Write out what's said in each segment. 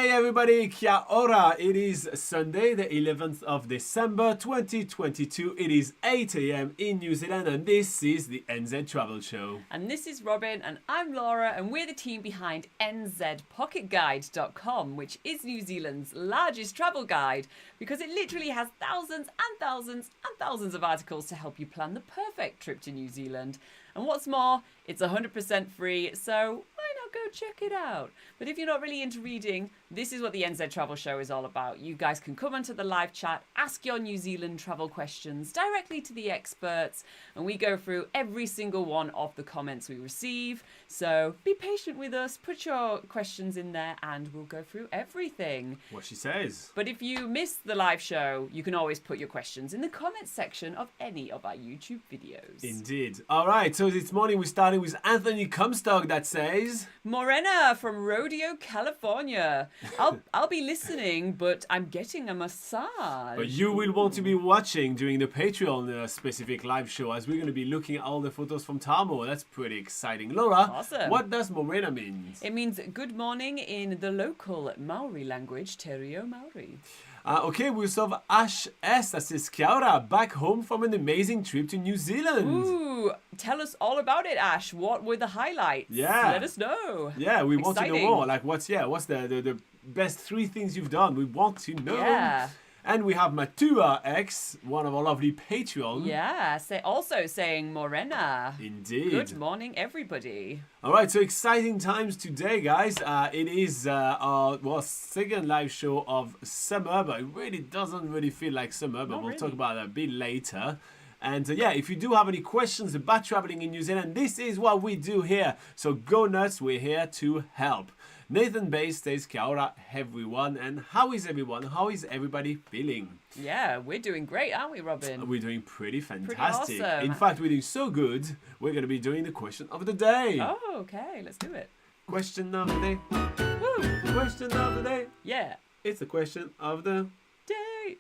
day, everybody. Kia ora. It is Sunday, the 11th of December, 2022. It is 8 a.m. in New Zealand, and this is the NZ Travel Show. And this is Robin, and I'm Laura, and we're the team behind NZPocketGuide.com, which is New Zealand's largest travel guide, because it literally has thousands and thousands and thousands of articles to help you plan the perfect trip to New Zealand. And what's more, it's 100% free, so why not go check it out? But if you're not really into reading, this is what the NZ Travel Show is all about. You guys can come onto the live chat, ask your New Zealand travel questions directly to the experts, and we go through every single one of the comments we receive. So be patient with us, put your questions in there, and we'll go through everything. What she says. But if you missed the live show, you can always put your questions in the comments section of any of our YouTube videos. Indeed. All right, so this morning we started with Anthony Comstock that says... Morena from Rodeo, California. I'll be listening, but I'm getting a massage. But you will want to be watching during the Patreon specific live show, as we're going to be looking at all the photos from Tamo. That's pretty exciting. Laura, awesome. What does Morena mean? It means good morning in the local Maori language, Te Reo Maori. Okay, we also have Ash S. that says, Kia ora, back home from an amazing trip to New Zealand. Ooh, tell us all about it, Ash. What were the highlights? Yeah. Let us know. Yeah, we want to know Exciting. more. Like, what's the best 3 things you've done? We want to know. Yeah. And we have Matua X, one of our lovely Patreon. Yeah, also saying Morena. Indeed. Good morning, everybody. All right, so exciting times today, guys. It is our second live show of summer, but it really doesn't really feel like summer, but we'll talk about that a bit later. And yeah, if you do have any questions about traveling in New Zealand, this is what we do here. So go nuts, we're here to help. Nathan Bay says, Kia ora, everyone. And how is everyone? How is everybody feeling? Yeah, we're doing great, aren't we, Robin? We're doing pretty fantastic. Pretty awesome. In fact, we're doing so good, we're going to be doing the question of the day. Oh, okay, let's do it. Question of the day. Woo! Question of the day. Yeah. It's the question of the Day.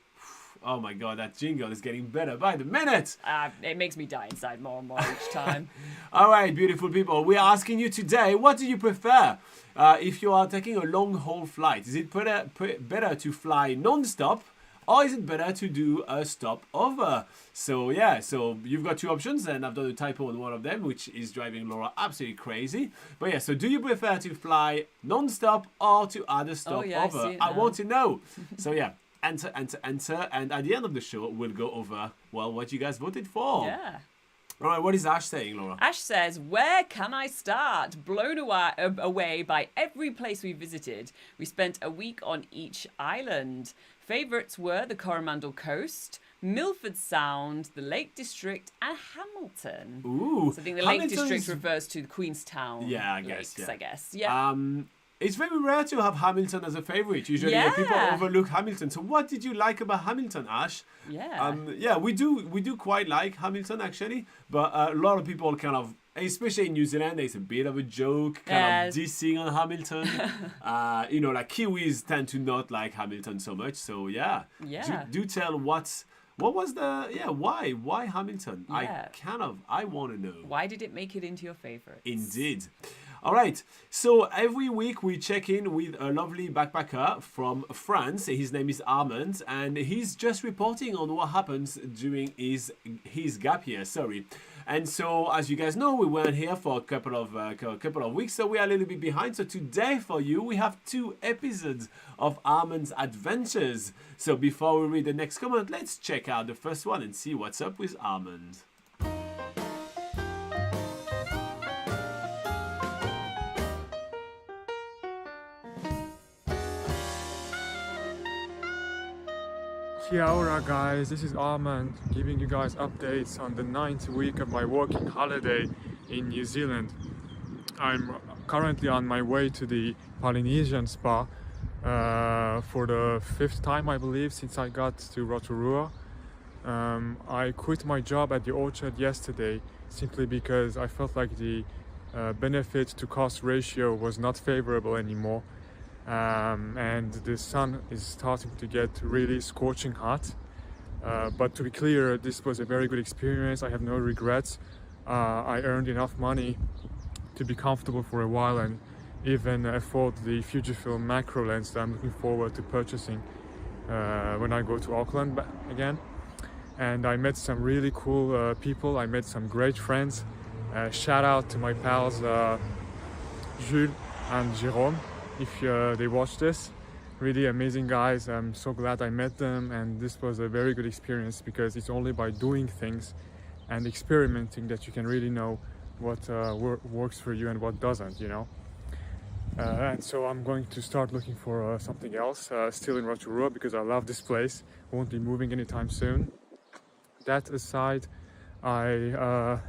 Oh my god, that jingle is getting better by the minute. It makes me die inside more and more each time. All right, beautiful people. We are asking you today, what do you prefer? If you are taking a long-haul flight, is it better to fly non-stop, or is it better to do a stopover? So yeah, so you've got 2 options, and I've done a typo on one of them, which is driving Laura absolutely crazy. But yeah, so do you prefer to fly non-stop or to add a stopover? Oh, yeah, I see it I now. want to know. So yeah. Enter, and at the end of the show, we'll go over, well, what you guys voted for. Yeah. All right, what is Ash saying, Laura? Ash says, where can I start? Blown away by every place we visited. We spent a week on each island. Favourites were the Coromandel Coast, Milford Sound, the Lake District, and Hamilton. Ooh. So I think the Lake District refers to Queenstown. Yeah, I guess. Lakes, I guess. Yeah. It's very rare to have Hamilton as a favourite. Usually people overlook Hamilton. So what did you like about Hamilton, Ash? Yeah. Yeah, we do quite like Hamilton, actually. But a lot of people kind of, especially in New Zealand, there's a bit of a joke, kind of dissing on Hamilton. Like Kiwis tend to not like Hamilton so much. So yeah. Yeah. Do tell what was why Hamilton? Yeah. I want to know. Why did it make it into your favourites? Indeed. All right, so every week we check in with a lovely backpacker from France. His name is Armand, and he's just reporting on what happens during his gap year. And so, as you guys know, we weren't here for a couple of weeks, so we are a little bit behind. So today for you, we have 2 episodes of Armand's adventures. So before we read the next comment, let's check out the first one and see what's up with Armand. Kia ora guys, this is Armand giving you guys updates on the 9th week of my working holiday in New Zealand. I'm currently on my way to the Polynesian spa for the 5th time, I believe, since I got to Rotorua. I quit my job at the orchard yesterday simply because I felt like the benefit to cost ratio was not favorable anymore. And the sun is starting to get really scorching hot, but to be clear, this was a very good experience. I have no regrets. I earned enough money to be comfortable for a while and even afford the Fujifilm macro lens that I'm looking forward to purchasing when I go to Auckland again. And I met some really cool people. I met some great friends. Shout out to my pals Jules and Jérôme if they watch this. Really amazing guys. I'm so glad I met them, and this was a very good experience because it's only by doing things and experimenting that you can really know what works for you and what doesn't, you know. And so I'm going to start looking for something else still in Rotorua because I love this place. Won't be moving anytime soon. That aside, I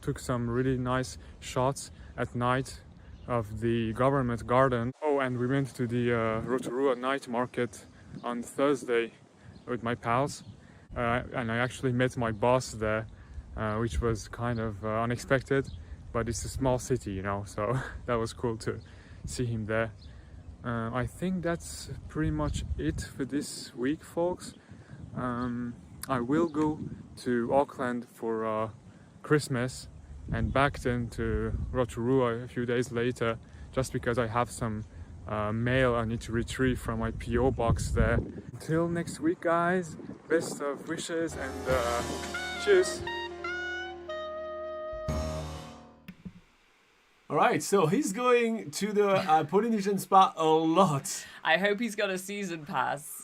took some really nice shots at night of the government garden. Oh, and we went to the Rotorua night market on Thursday with my pals, and I actually met my boss there, which was kind of unexpected, but it's a small city, you know, so that was cool to see him there. I think that's pretty much it for this week, folks. I will go to Auckland for Christmas and back then to Rotorua a few days later, just because I have some mail I need to retrieve from my PO box there. Until next week, guys, best of wishes and cheers! All right, so he's going to the Polynesian spa a lot. I hope he's got a season pass.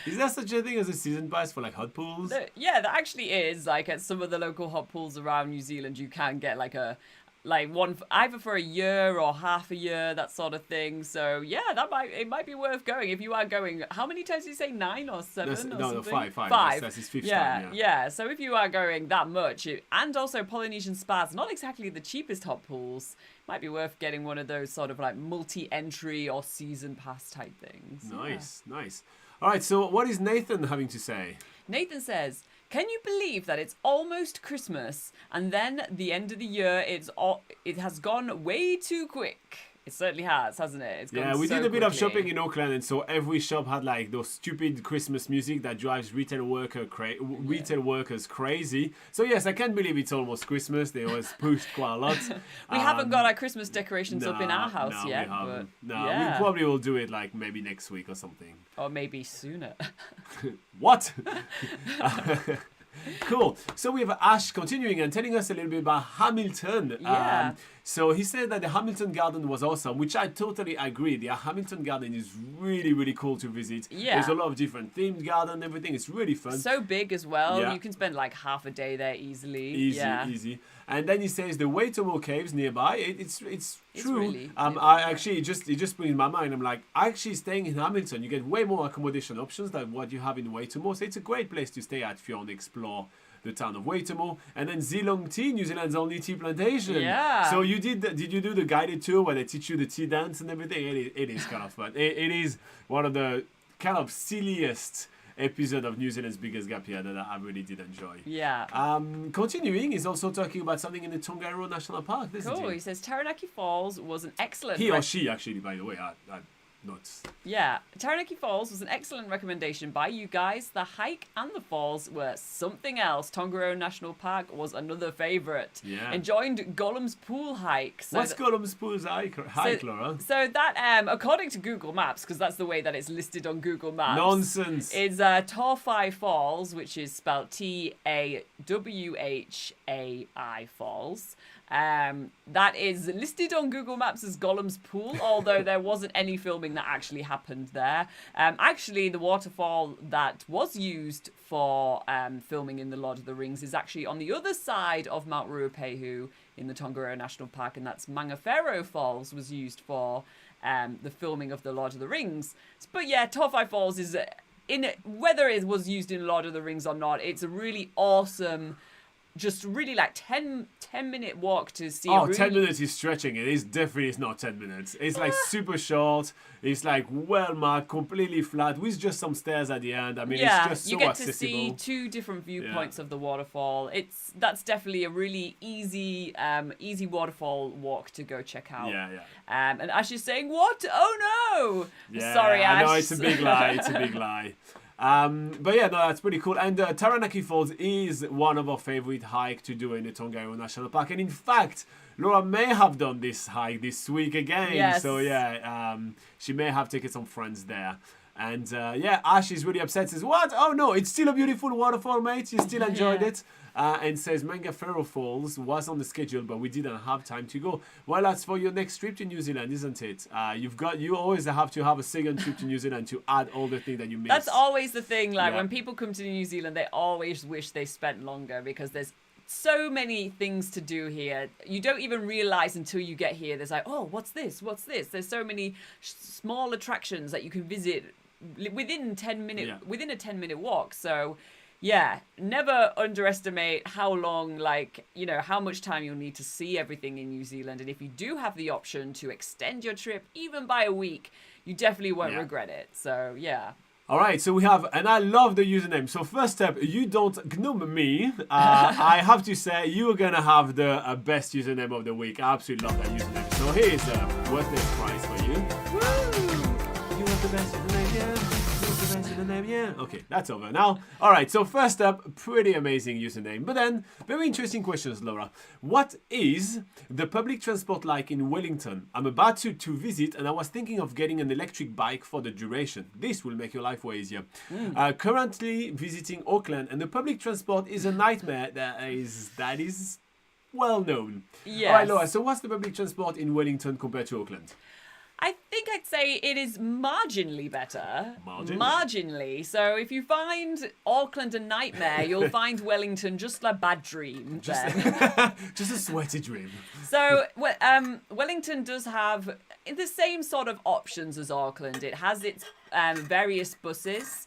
Is there such a thing as a season pass for like hot pools? Yeah, that actually is. Like at some of the local hot pools around New Zealand, you can get like one either for a year or half a year, that sort of thing. So yeah, it might be worth going if you are going. How many times did you say, 9 or 7? No, five. That's his fifth yeah, time. yeah. So if you are going that much, and also Polynesian spas, not exactly the cheapest hot pools, might be worth getting one of those sort of like multi-entry or season pass type things. Nice. All right, so what is Nathan having to say? Nathan says, can you believe that it's almost Christmas and then the end of the year it has gone way too quick? It certainly has, hasn't it? It's gone We so did a bit of quickly. shopping in Auckland, and so every shop had like those stupid Christmas music that drives retail workers crazy. So yes, I can't believe it's almost Christmas. They always pushed quite a lot. We haven't got our Christmas decorations up in our house yet. We haven't. But We probably will do it like maybe next week or something. or maybe sooner. What? Cool. So we have Ash continuing and telling us a little bit about Hamilton. Yeah. So he said that the Hamilton Garden was awesome, which I totally agree. The Hamilton Garden is really, really cool to visit. Yeah. There's a lot of different themed garden, everything. It's really fun. So big as well. Yeah. You can spend like half a day there easily. Easy. And then he says the Waitomo Caves nearby. It's true. Really, It just brings my mind. I'm like, actually staying in Hamilton, you get way more accommodation options than what you have in Waitomo. So it's a great place to stay at if you want to explore the town of Waitomo. And then Zealand Tea, New Zealand's only tea plantation. Yeah. So did you do the guided tour where they teach you the tea dance and everything? It is kind of fun. It is one of the kind of silliest episode of New Zealand's Biggest Gap Year that I really did enjoy. Yeah. Continuing, he's also talking about something in the Tongariro National Park. Cool. He says Taranaki Falls was an excellent. He or she, actually, by the way, I'm not. Yeah, Taranaki Falls was an excellent recommendation by you guys. The hike and the falls were something else. Tongariro National Park was another favourite. Yeah. Enjoyed Gollum's Pool hike. So What's Gollum's Pool's hike, Laura? So that, according to Google Maps, because that's the way that it's listed on Google Maps. Nonsense. Is Tawhai Falls, which is spelled Tawhai Falls. That is listed on Google Maps as Gollum's Pool, although there wasn't any filming that actually happened there. Actually, the waterfall that was used for filming in The Lord of the Rings is actually on the other side of Mount Ruapehu in the Tongariro National Park, and that's Mangawhero Falls was used for the filming of The Lord of the Rings. But yeah, Tawhai Falls is, whether it was used in Lord of the Rings or not, it's a really awesome, just really like 10-minute walk to see. 10 minutes is stretching it. It's not 10 minutes. It's like super short. It's like well marked, completely flat with just some stairs at the end. I mean, it's just so you get accessible. to see two different viewpoints of the waterfall. That's definitely a really easy waterfall walk to go check out. Yeah. And Ash is saying, "What? Oh no!" Yeah, Sorry, Ash. I know it's a big lie. It's a big lie. But yeah, no, that's pretty cool. And Taranaki Falls is one of our favorite hike to do in the Tongariro National Park. And in fact, Laura may have done this hike this week again. Yes. So yeah, she may have taken some friends there. And yeah, Ash is really upset. Says, what? Oh no, it's still a beautiful waterfall, mate. You still enjoyed Yeah. it. And says Mangafero Falls was on the schedule, but we didn't have time to go. Well, that's for your next trip to New Zealand, isn't it? You always have to have a second trip to New Zealand to add all the things that you missed. That's always the thing. Like Yeah. when people come to New Zealand, they always wish they spent longer because there's so many things to do here. You don't even realize until you get here. There's like, oh, what's this? What's this? There's so many small attractions that you can visit within a 10-minute walk. So yeah, never underestimate how long, how much time you'll need to see everything in New Zealand. And if you do have the option to extend your trip even by a week, you definitely won't regret it. So yeah. All right, so we have, and I love the username. So first step, you don't gnome me. I have to say, you are gonna have the best username of the week. I absolutely love that username. So here's a worthless prize for you. Woo! You have the best username, yeah. You have the best username, yeah. Okay, that's over now. All right, so first up, pretty amazing username. But then, very interesting questions, Laura. What is the public transport like in Wellington? I'm about to visit, and I was thinking of getting an electric bike for the duration. This will make your life way easier. Currently visiting Auckland, and the public transport is a nightmare. That is well known. Yes. All right, Laura. So what's the public transport in Wellington compared to Auckland? I think I'd say it is marginally better. Marginally? So if you find Auckland a nightmare, you'll find Wellington just a bad dream. Just a sweaty dream. So Wellington does have the same sort of options as Auckland. It has its various buses.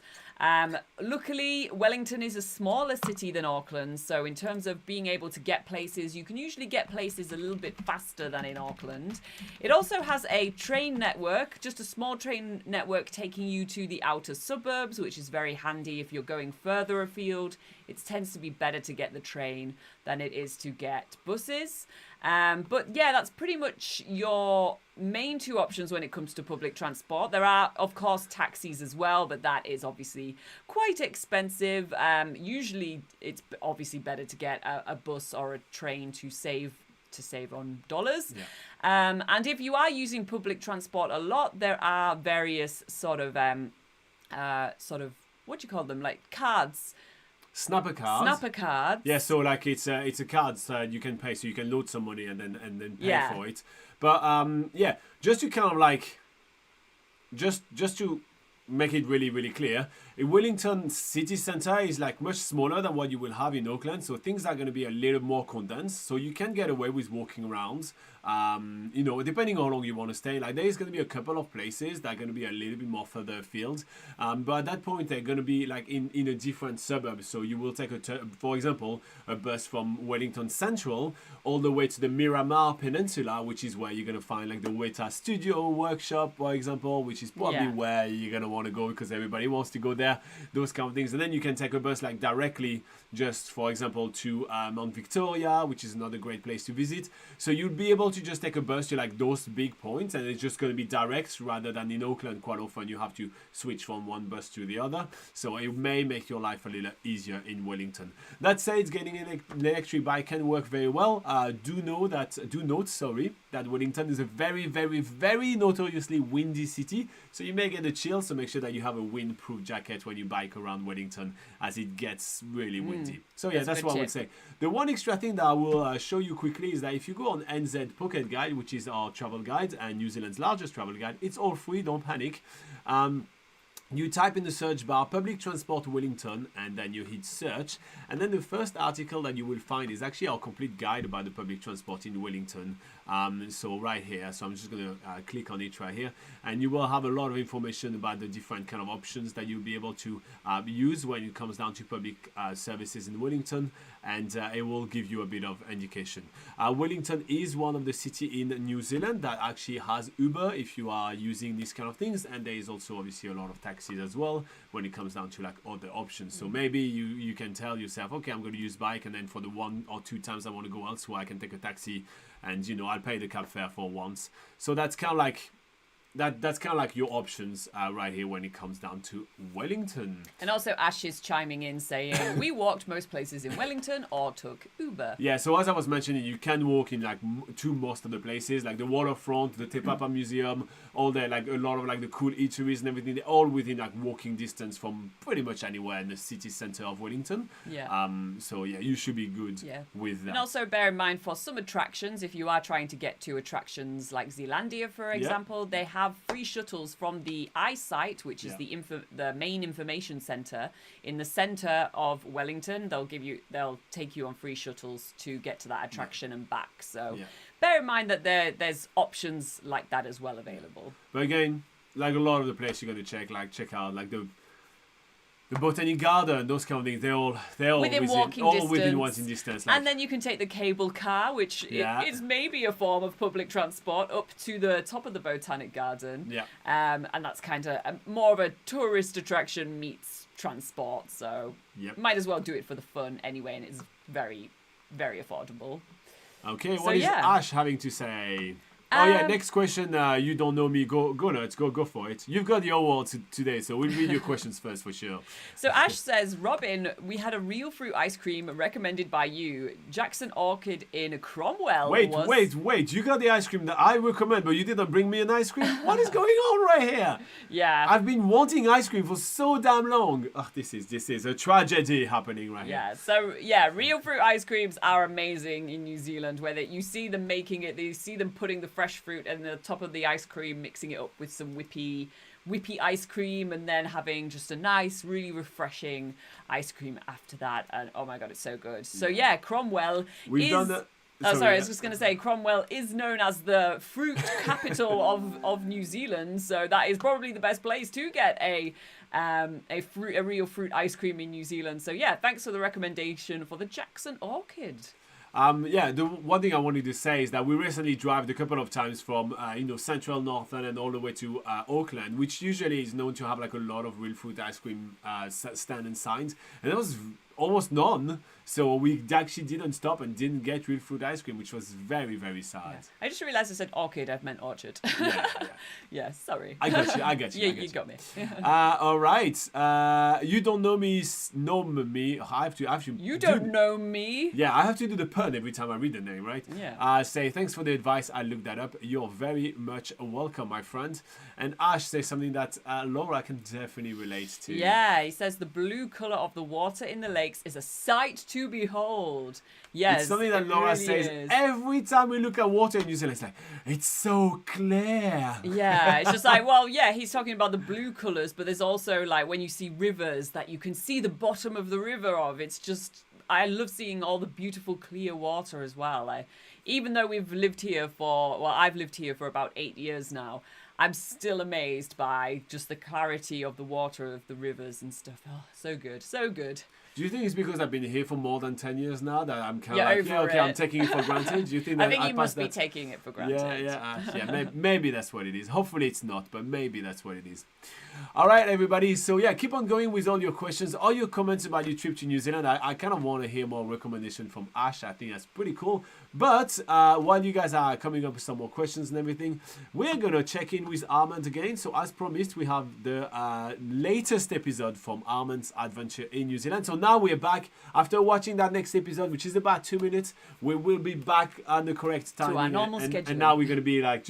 Luckily, Wellington is a smaller city than Auckland, so in terms of being able to get places, you can usually get places a little bit faster than in Auckland. It also has a train network, just a small train network taking you to the outer suburbs, which is very handy if you're going further afield. It tends to be better to get the train than it is to get buses. But yeah, that's pretty much your main two options when it comes to public transport. There are, of course, taxis as well, but that is obviously quite expensive. Usually, it's obviously better to get a bus or a train to save on dollars. Yeah. And if you are using public transport a lot, there are various sort of what do you call them, like cards. Snapper cards. Snapper cards. Yeah, so like it's a card so you can pay, so you can load some money and then pay Yeah. for it. But yeah, just to kind of like just to make it really, really clear, Wellington city centre is like much smaller than what you will have in Auckland, so things are going to be a little more condensed, so you can get away with walking around. Depending on how long you want to stay, like there is going to be a couple of places that are going to be a little bit more further afield, but at that point they're going to be like in a different suburb. So you will take for example, a bus from Wellington Central all the way to the Miramar Peninsula, which is where you're going to find like the Weta Studio Workshop, for example, which is probably where you're going to want to go because everybody wants to go there, those kind of things. And then you can take a bus like directly just, for example, to Mount Victoria, which is another great place to visit. So you'll be able to just take a bus to like those big points, and it's just going to be direct rather than in Auckland. Quite often you have to switch from one bus to the other. So it may make your life a little easier in Wellington. That said, getting an electric bike can work very well. Do note that Wellington is a very, very, very notoriously windy city. So you may get a chill. So make sure that you have a windproof jacket when you bike around Wellington, as it gets really windy. So yeah, that's what I would say. The one extra thing that I will show you quickly is that if you go on NZ Pocket Guide, which is our travel guide and New Zealand's largest travel guide, it's all free, don't panic. You type in the search bar public transport Wellington, and then you hit search, and then the first article that you will find is actually our complete guide about the public transport in Wellington. So right here, so I'm just going to click on it right here, and you will have a lot of information about the different kind of options that you'll be able to use when it comes down to public services in Wellington, and it will give you a bit of indication. Wellington is one of the cities in New Zealand that actually has Uber if you are using these kind of things, and there is also obviously a lot of taxis as well when it comes down to like other options. So maybe you can tell yourself, okay, I'm going to use bike, and then for the 1 or 2 times I want to go elsewhere, I can take a taxi, and I'll pay the cab fare for once. So that's kind of like that's kind of like your options right here when it comes down to Wellington. And also Ash is chiming in saying, we walked most places in Wellington or took Uber. Yeah, so as I was mentioning, you can walk in like to most of the places, like the waterfront, the Te Papa Museum, all the like a lot of like the cool eateries and everything. They're all within like walking distance from pretty much anywhere in the city center of Wellington. Yeah. So yeah, you should be good with that. And also bear in mind for some attractions, if you are trying to get to attractions like Zealandia, for example, they have free shuttles from the iSite, which is the main information center in the center of Wellington. They'll take you on free shuttles to get to that attraction and back. So bear in mind that there's options like that as well available. But again, like a lot of the places you're going to check out like the Botanic Garden, those kind of things, they're all within walking distance. Like, and then you can take the cable car, which is maybe a form of public transport, up to the top of the Botanic Garden. Yeah. And that's kind of more of a tourist attraction meets transport. So might as well do it for the fun anyway, and it's very, very affordable. Okay, what is Ash having to say? Next question. You don't know me. Go nuts. Go for it. You've got your awards today, so we'll read your questions first for sure. So Ash says, Robin, we had a real fruit ice cream recommended by you. Jackson Orchid in Cromwell. Wait. You got the ice cream that I recommend, but you didn't bring me an ice cream? What is going on right here? Yeah. I've been wanting ice cream for so damn long. This is a tragedy happening right here. So real fruit ice creams are amazing in New Zealand, where you see them making it, you see them putting the fresh fruit and the top of the ice cream, mixing it up with some whippy ice cream, and then having just a nice, really refreshing ice cream after that. And oh my god, it's so good. So Cromwell I was just going to say, Cromwell is known as the fruit capital of New Zealand, so that is probably the best place to get a real fruit ice cream in New Zealand. So thanks for the recommendation for the Jackson Orchid. The one thing I wanted to say is that we recently drove a couple of times from central Northern and all the way to Auckland, which usually is known to have like a lot of real fruit ice cream stand and signs, and there was almost none. So we actually didn't stop and didn't get real fruit ice cream, which was very, very sad. Yeah. I just realised I said orchid, I've meant orchard. Yeah, sorry. I got you. You got me. All right. You don't know me. I have to. You don't know me. Yeah, I have to do the pun every time I read the name, right? Yeah. Say thanks for the advice. I looked that up. You're very much welcome, my friend. And Ash says something that Laura can definitely relate to. Yeah, he says the blue colour of the water in the lakes is a sight to behold. Yes, it's something that Laura says every time we look at water in New Zealand. It's like, it's so clear. Yeah, it's just like, he's talking about the blue colours, but there's also like when you see rivers that you can see the bottom of the river of. It's just, I love seeing all the beautiful clear water as well. Even though I've lived here for about 8 years now, I'm still amazed by just the clarity of the water of the rivers and stuff. Oh, so good, so good. Do you think it's because I've been here for more than 10 years now that I'm kind of I'm taking it for granted? Do you think that I think you must be taking it for granted. Maybe that's what it is. Hopefully it's not, but maybe that's what it is. All right, everybody. So keep on going with all your questions, all your comments about your trip to New Zealand. I kind of want to hear more recommendation from Ash. I think that's pretty cool. But while you guys are coming up with some more questions and everything, we're going to check in with Armand again. So as promised, we have the latest episode from Armand's adventure in New Zealand. So now we're back. After watching that next episode, which is about 2 minutes, we will be back on the correct timing. To our normal schedule. And now we're going to be like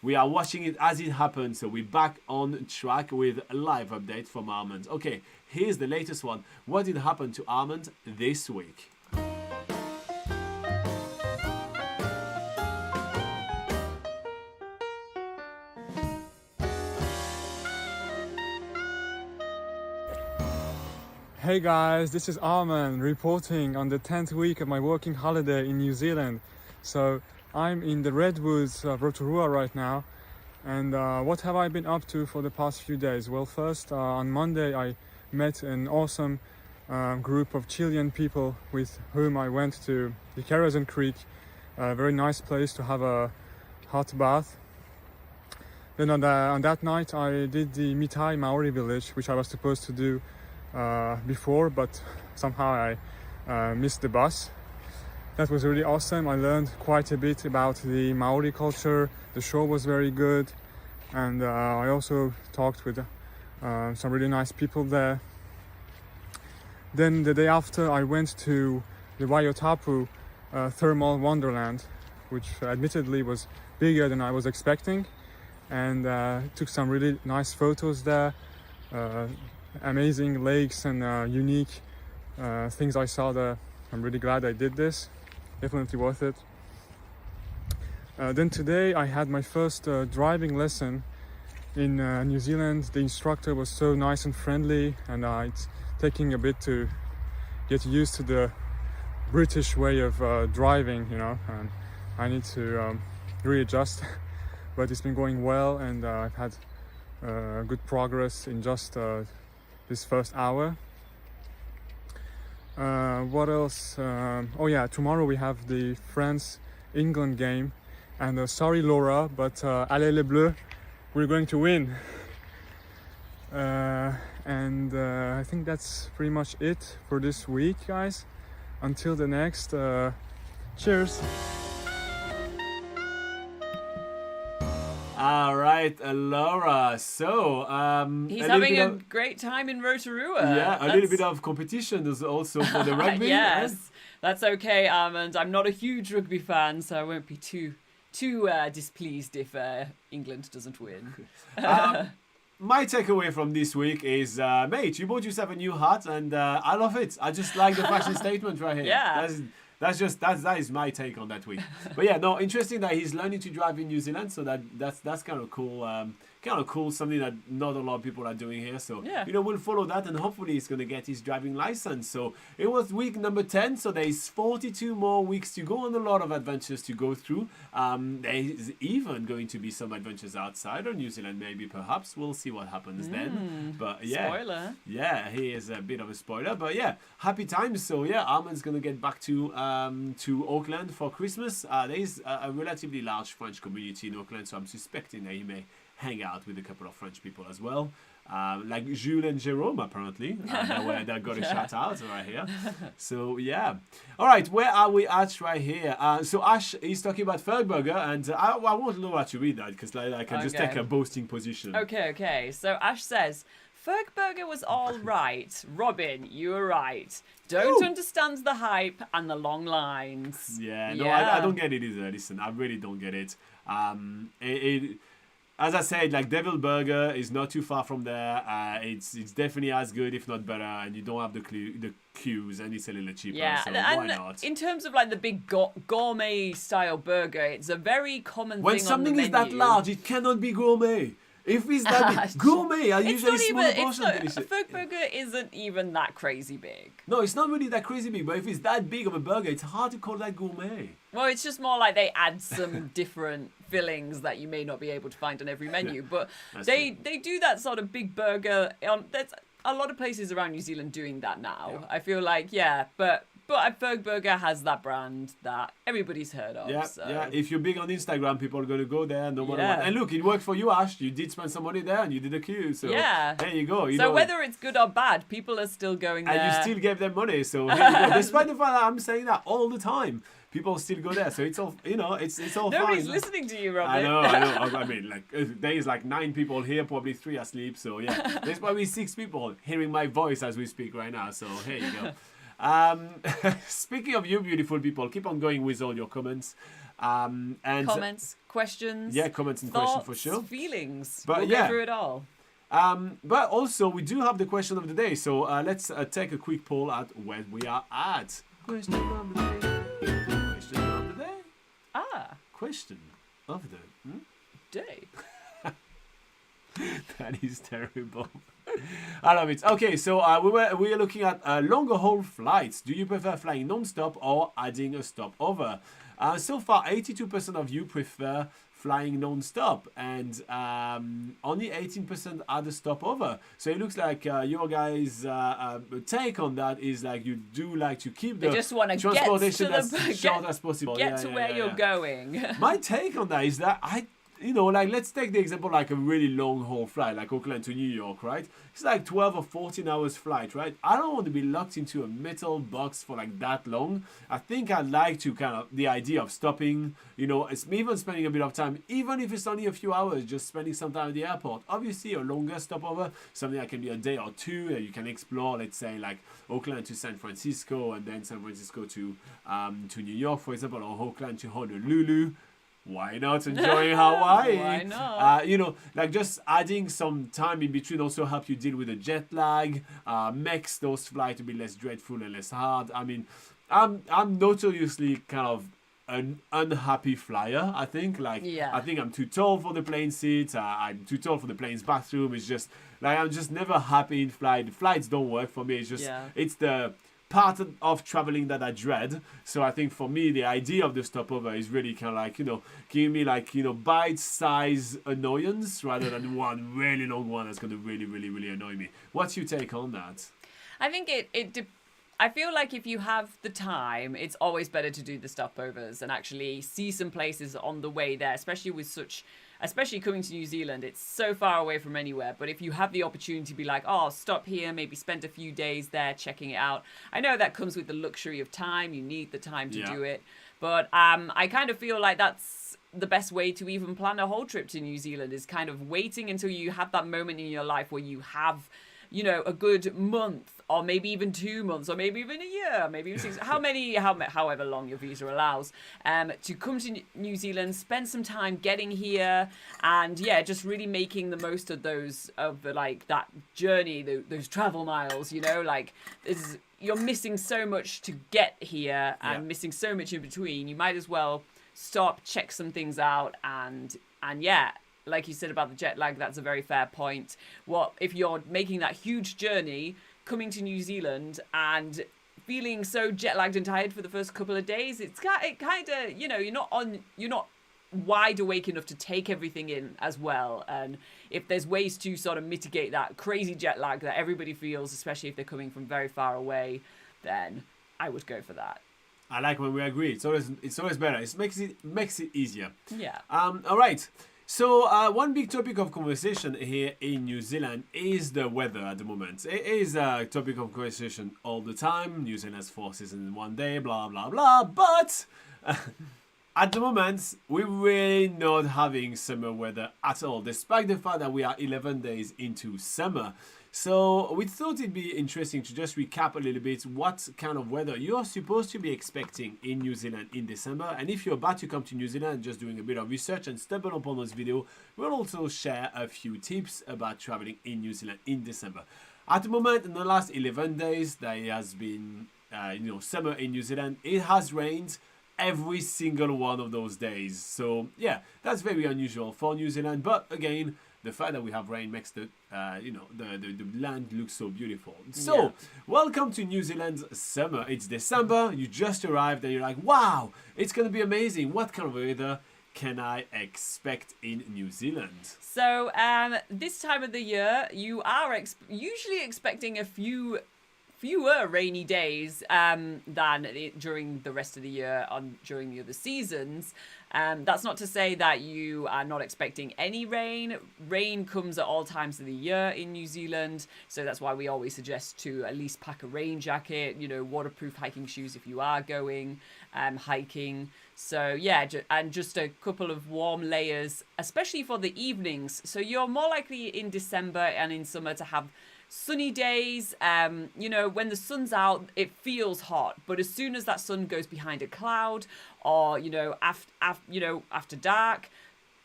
we are watching it as it happens. So we're back on track with a live update from Armand. Okay, here's the latest one. What did happen to Armand this week? Hey guys, this is Armand reporting on the 10th week of my working holiday in New Zealand. So I'm in the redwoods of Rotorua right now, and what have I been up to for the past few days? Well, first on Monday I met an awesome group of Chilean people with whom I went to the Karazhan Creek, a very nice place to have a hot bath. Then on that night I did the Mitai Maori village, which I was supposed to do before, but somehow I missed the bus. That was really awesome. I learned quite a bit about the Maori culture. The show was very good, and I also talked with some really nice people there. Then the day after, I went to the Waiotapu thermal wonderland, which admittedly was bigger than I was expecting, and took some really nice photos there. Amazing lakes and unique things I saw there. I'm really glad I did this. Definitely worth it. Then today I had my first driving lesson in New Zealand. The instructor was so nice and friendly, and it's taking a bit to get used to the British way of driving, and I need to readjust. But it's been going well, and I've had good progress in just this first hour. What else? Oh yeah, tomorrow we have the France-England game, and sorry Laura, but allez les bleus, we're going to win. And I think that's pretty much it for this week, guys. Until the next, cheers. All right, Laura. So, He's having a great time in Rotorua. Yeah, a little bit of competition is also for the rugby. Yes, that's okay, Armand. I'm not a huge rugby fan, so I won't be too displeased if England doesn't win. My takeaway from this week is, mate, you bought yourself a new hat, and I love it. I just like the fashion statement right here. Yeah. That is my take on that week. But yeah, no, interesting that he's learning to drive in New Zealand, so that's kind of cool. Something that not a lot of people are doing here. So yeah. We'll follow that, and hopefully he's gonna get his driving license. So it was week number 10. So there's 42 more weeks to go, and a lot of adventures to go through. There's even going to be some adventures outside of New Zealand, maybe perhaps. We'll see what happens then. But yeah, spoiler. Yeah, he is a bit of a spoiler, but yeah, happy times. So yeah, Armand's gonna get back to Auckland for Christmas. There is a relatively large French community in Auckland, so I'm suspecting that he may hang out with a couple of French people as well, like Jules and Jerome apparently. That got a shout out right here. So yeah, all right, where are we at right here? So Ash is talking about Fergburger, and I want Laura to read that because I can just take a boasting position. Okay. So Ash says, Fergburger was all right. Robin, you were right. Don't understand the hype and the long lines. Yeah, no, I don't get it either. Listen, I really don't get it. As I said, like Devil Burger is not too far from there. It's definitely as good, if not better, and you don't have the queues, and it's a little cheaper. Yeah, so and why not? In terms of like the big gourmet style burger, it's a very common When thing something on the is that menu. large, it cannot be gourmet. If it's that big, gourmet are usually smaller portions. A Fergburger isn't even that crazy big. No, it's not really that crazy big, but if it's that big of a burger, it's hard to call that gourmet. Well, it's just more like they add some different fillings that you may not be able to find on every menu. But they do that sort of big burger. There's a lot of places around New Zealand doing that now. Yeah. I feel like, but Fergburger has that brand that everybody's heard of. Yeah, so. yeah. If you're big on Instagram, people are going to go there no matter what. And look, it worked for you, Ash. You did spend some money there and you did a queue. So there you go. So whether it's good or bad, people are still going there. And you still gave them money. So here you go. Despite the fact that I'm saying that all the time, people still go there. So it's all, it's all Nobody's fine. listening to you, Robin. I know. I mean, like, there is like 9 people here, probably 3 asleep. So yeah, there's probably 6 people hearing my voice as we speak right now. So here you go. Speaking of you beautiful people, keep on going with all your comments. And comments, questions. Yeah, comments and questions for sure. Feelings. But we'll go through it all. But also, we do have the question of the day. So let's take a quick poll at where we are at. Question of the day. Question of the day. Question of the day. That is terrible. I love it. Okay, so we are looking at longer haul flights. Do you prefer flying non-stop or adding a stopover? So far, 82% of you prefer flying non-stop, and only 18% add a stopover. So it looks like your guys' take on that is like you do like to keep the transportation as short as possible. Get to where you're going. My take on that is that like let's take the example like a really long haul flight, like Auckland to New York, right? It's like 12 or 14 hours flight, right? I don't want to be locked into a metal box for like that long. I think I'd like to kind of the idea of stopping, it's even spending a bit of time, even if it's only a few hours, just spending some time at the airport. Obviously, a longer stopover, something that can be a day or two, that you can explore, let's say like Auckland to San Francisco, and then San Francisco to New York, for example, or Auckland to Honolulu. Why not enjoying Hawaii? Why not? Like just adding some time in between also help you deal with the jet lag, makes those flights a bit less dreadful and less hard. I mean, I'm notoriously kind of an unhappy flyer, I think. Like, Yeah. I think I'm too tall for the plane seat. I'm too tall for the plane's bathroom. It's just, like, I'm just never happy in flight. The flights don't work for me. It's just, it's the part of traveling that I dread. So I think for me, the idea of the stopover is really kind of like, giving me like, bite-size annoyance rather than one really long one that's going to really, really, really annoy me. What's your take on that? I think I feel like if you have the time, it's always better to do the stopovers and actually see some places on the way there, especially coming to New Zealand. It's so far away from anywhere, but if you have the opportunity to be like, oh, stop here, maybe spend a few days there checking it out. I know that comes with the luxury of time. You need the time to do it. But I kind of feel like that's the best way to even plan a whole trip to New Zealand, is kind of waiting until you have that moment in your life where you have, a good month, or maybe even 2 months, or maybe even a year, maybe even 6, however long your visa allows, to come to New Zealand, spend some time getting here, and just really making the most of that journey, those travel miles. You're missing so much to get here, and missing so much in between. You might as well stop, check some things out, and like you said about the jet lag, that's a very fair point. What if you're making that huge journey, coming to New Zealand and feeling so jet lagged and tired for the first couple of days? It kind of, you're not wide awake enough to take everything in as well. And if there's ways to sort of mitigate that crazy jet lag that everybody feels, especially if they're coming from very far away, then I would go for that. I like when we agree. It's always better. It makes it easier. Yeah. All right. So one big topic of conversation here in New Zealand is the weather at the moment. It is a topic of conversation all the time. New Zealand has 4 seasons in one day, blah, blah, blah. But at the moment, we're really not having summer weather at all, despite the fact that we are 11 days into summer. So we thought it'd be interesting to just recap a little bit what kind of weather you're supposed to be expecting in New Zealand in December. And if you're about to come to New Zealand, just doing a bit of research and stumble upon this video, we'll also share a few tips about traveling in New Zealand in December. At the moment, in the last 11 days, there has been summer in New Zealand. It has rained every single one of those days. So yeah, that's very unusual for New Zealand. But again, the fact that we have rain makes the land look so beautiful. So, welcome to New Zealand's summer. It's December, you just arrived and you're like, wow, it's going to be amazing. What kind of weather can I expect in New Zealand? So, this time of the year, you are usually expecting fewer rainy days than during the rest of the year during the other seasons. That's not to say that you are not expecting any rain. Rain comes at all times of the year in New Zealand, so that's why we always suggest to at least pack a rain jacket, waterproof hiking shoes if you are going hiking. So yeah, and just a couple of warm layers, especially for the evenings. So you're more likely in December and in summer to have sunny days. When the sun's out, it feels hot, but as soon as that sun goes behind a cloud, or after dark,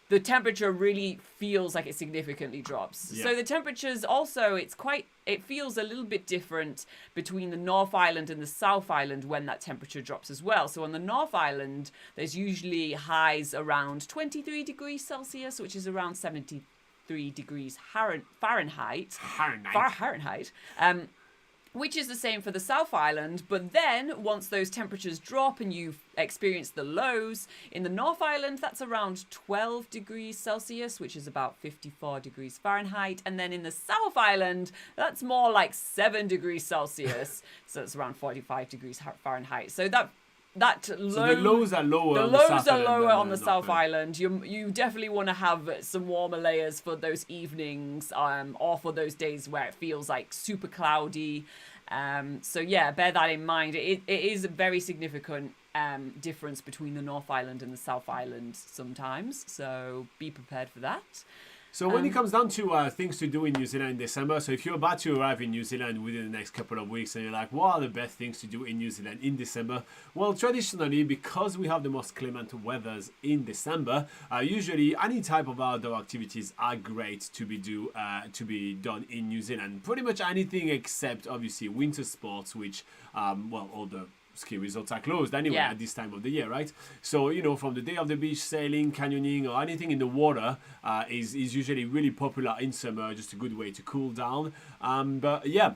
the temperature really feels like it significantly drops. Yeah. So the temperatures also, it feels a little bit different between the North Island and the South Island when that temperature drops as well. So on the North Island, there's usually highs around 23 degrees Celsius, which is around 73 degrees Fahrenheit. Which is the same for the South Island, but then once those temperatures drop and you experience the lows, in the North Island, that's around 12 degrees Celsius, which is about 54 degrees Fahrenheit. And then in the South Island, that's more like 7 degrees Celsius, so it's around 45 degrees Fahrenheit. So that that So low, the lows are lower. the on the lows South are Island lower than on the North South Island. Island. You definitely want to have some warmer layers for those evenings, or for those days where it feels like super cloudy. So yeah, bear that in mind. It is a very significant difference between the North Island and the South Island sometimes. So be prepared for that. So when it comes down to things to do in New Zealand in December, so if you're about to arrive in New Zealand within the next couple of weeks and you're like, what are the best things to do in New Zealand in December? Well, traditionally, because we have the most clement weathers in December, usually any type of outdoor activities are great to be done in New Zealand. Pretty much anything except obviously winter sports, which, all the ski resorts are closed anyway at this time of the year, right? So, from the day of the beach, sailing, canyoning, or anything in the water is usually really popular in summer, just a good way to cool down. But yeah,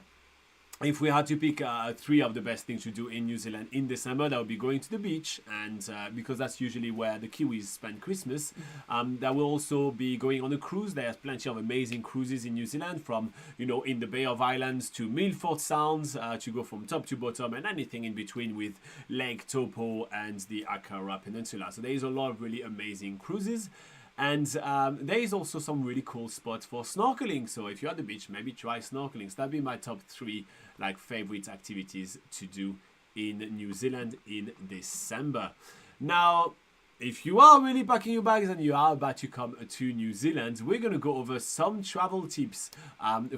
if we had to pick 3 of the best things to do in New Zealand in December, that would be going to the beach, and because that's usually where the Kiwis spend Christmas. That will also be going on a cruise. There's plenty of amazing cruises in New Zealand, from in the Bay of Islands to Milford Sounds, to go from top to bottom, and anything in between with Lake Taupo and the Akara Peninsula. So there is a lot of really amazing cruises. And there is also some really cool spots for snorkeling. So if you're at the beach, maybe try snorkeling. So that'd be my top 3 favorite activities to do in New Zealand in December. Now, if you are really packing your bags and you are about to come to New Zealand, we're going to go over some travel tips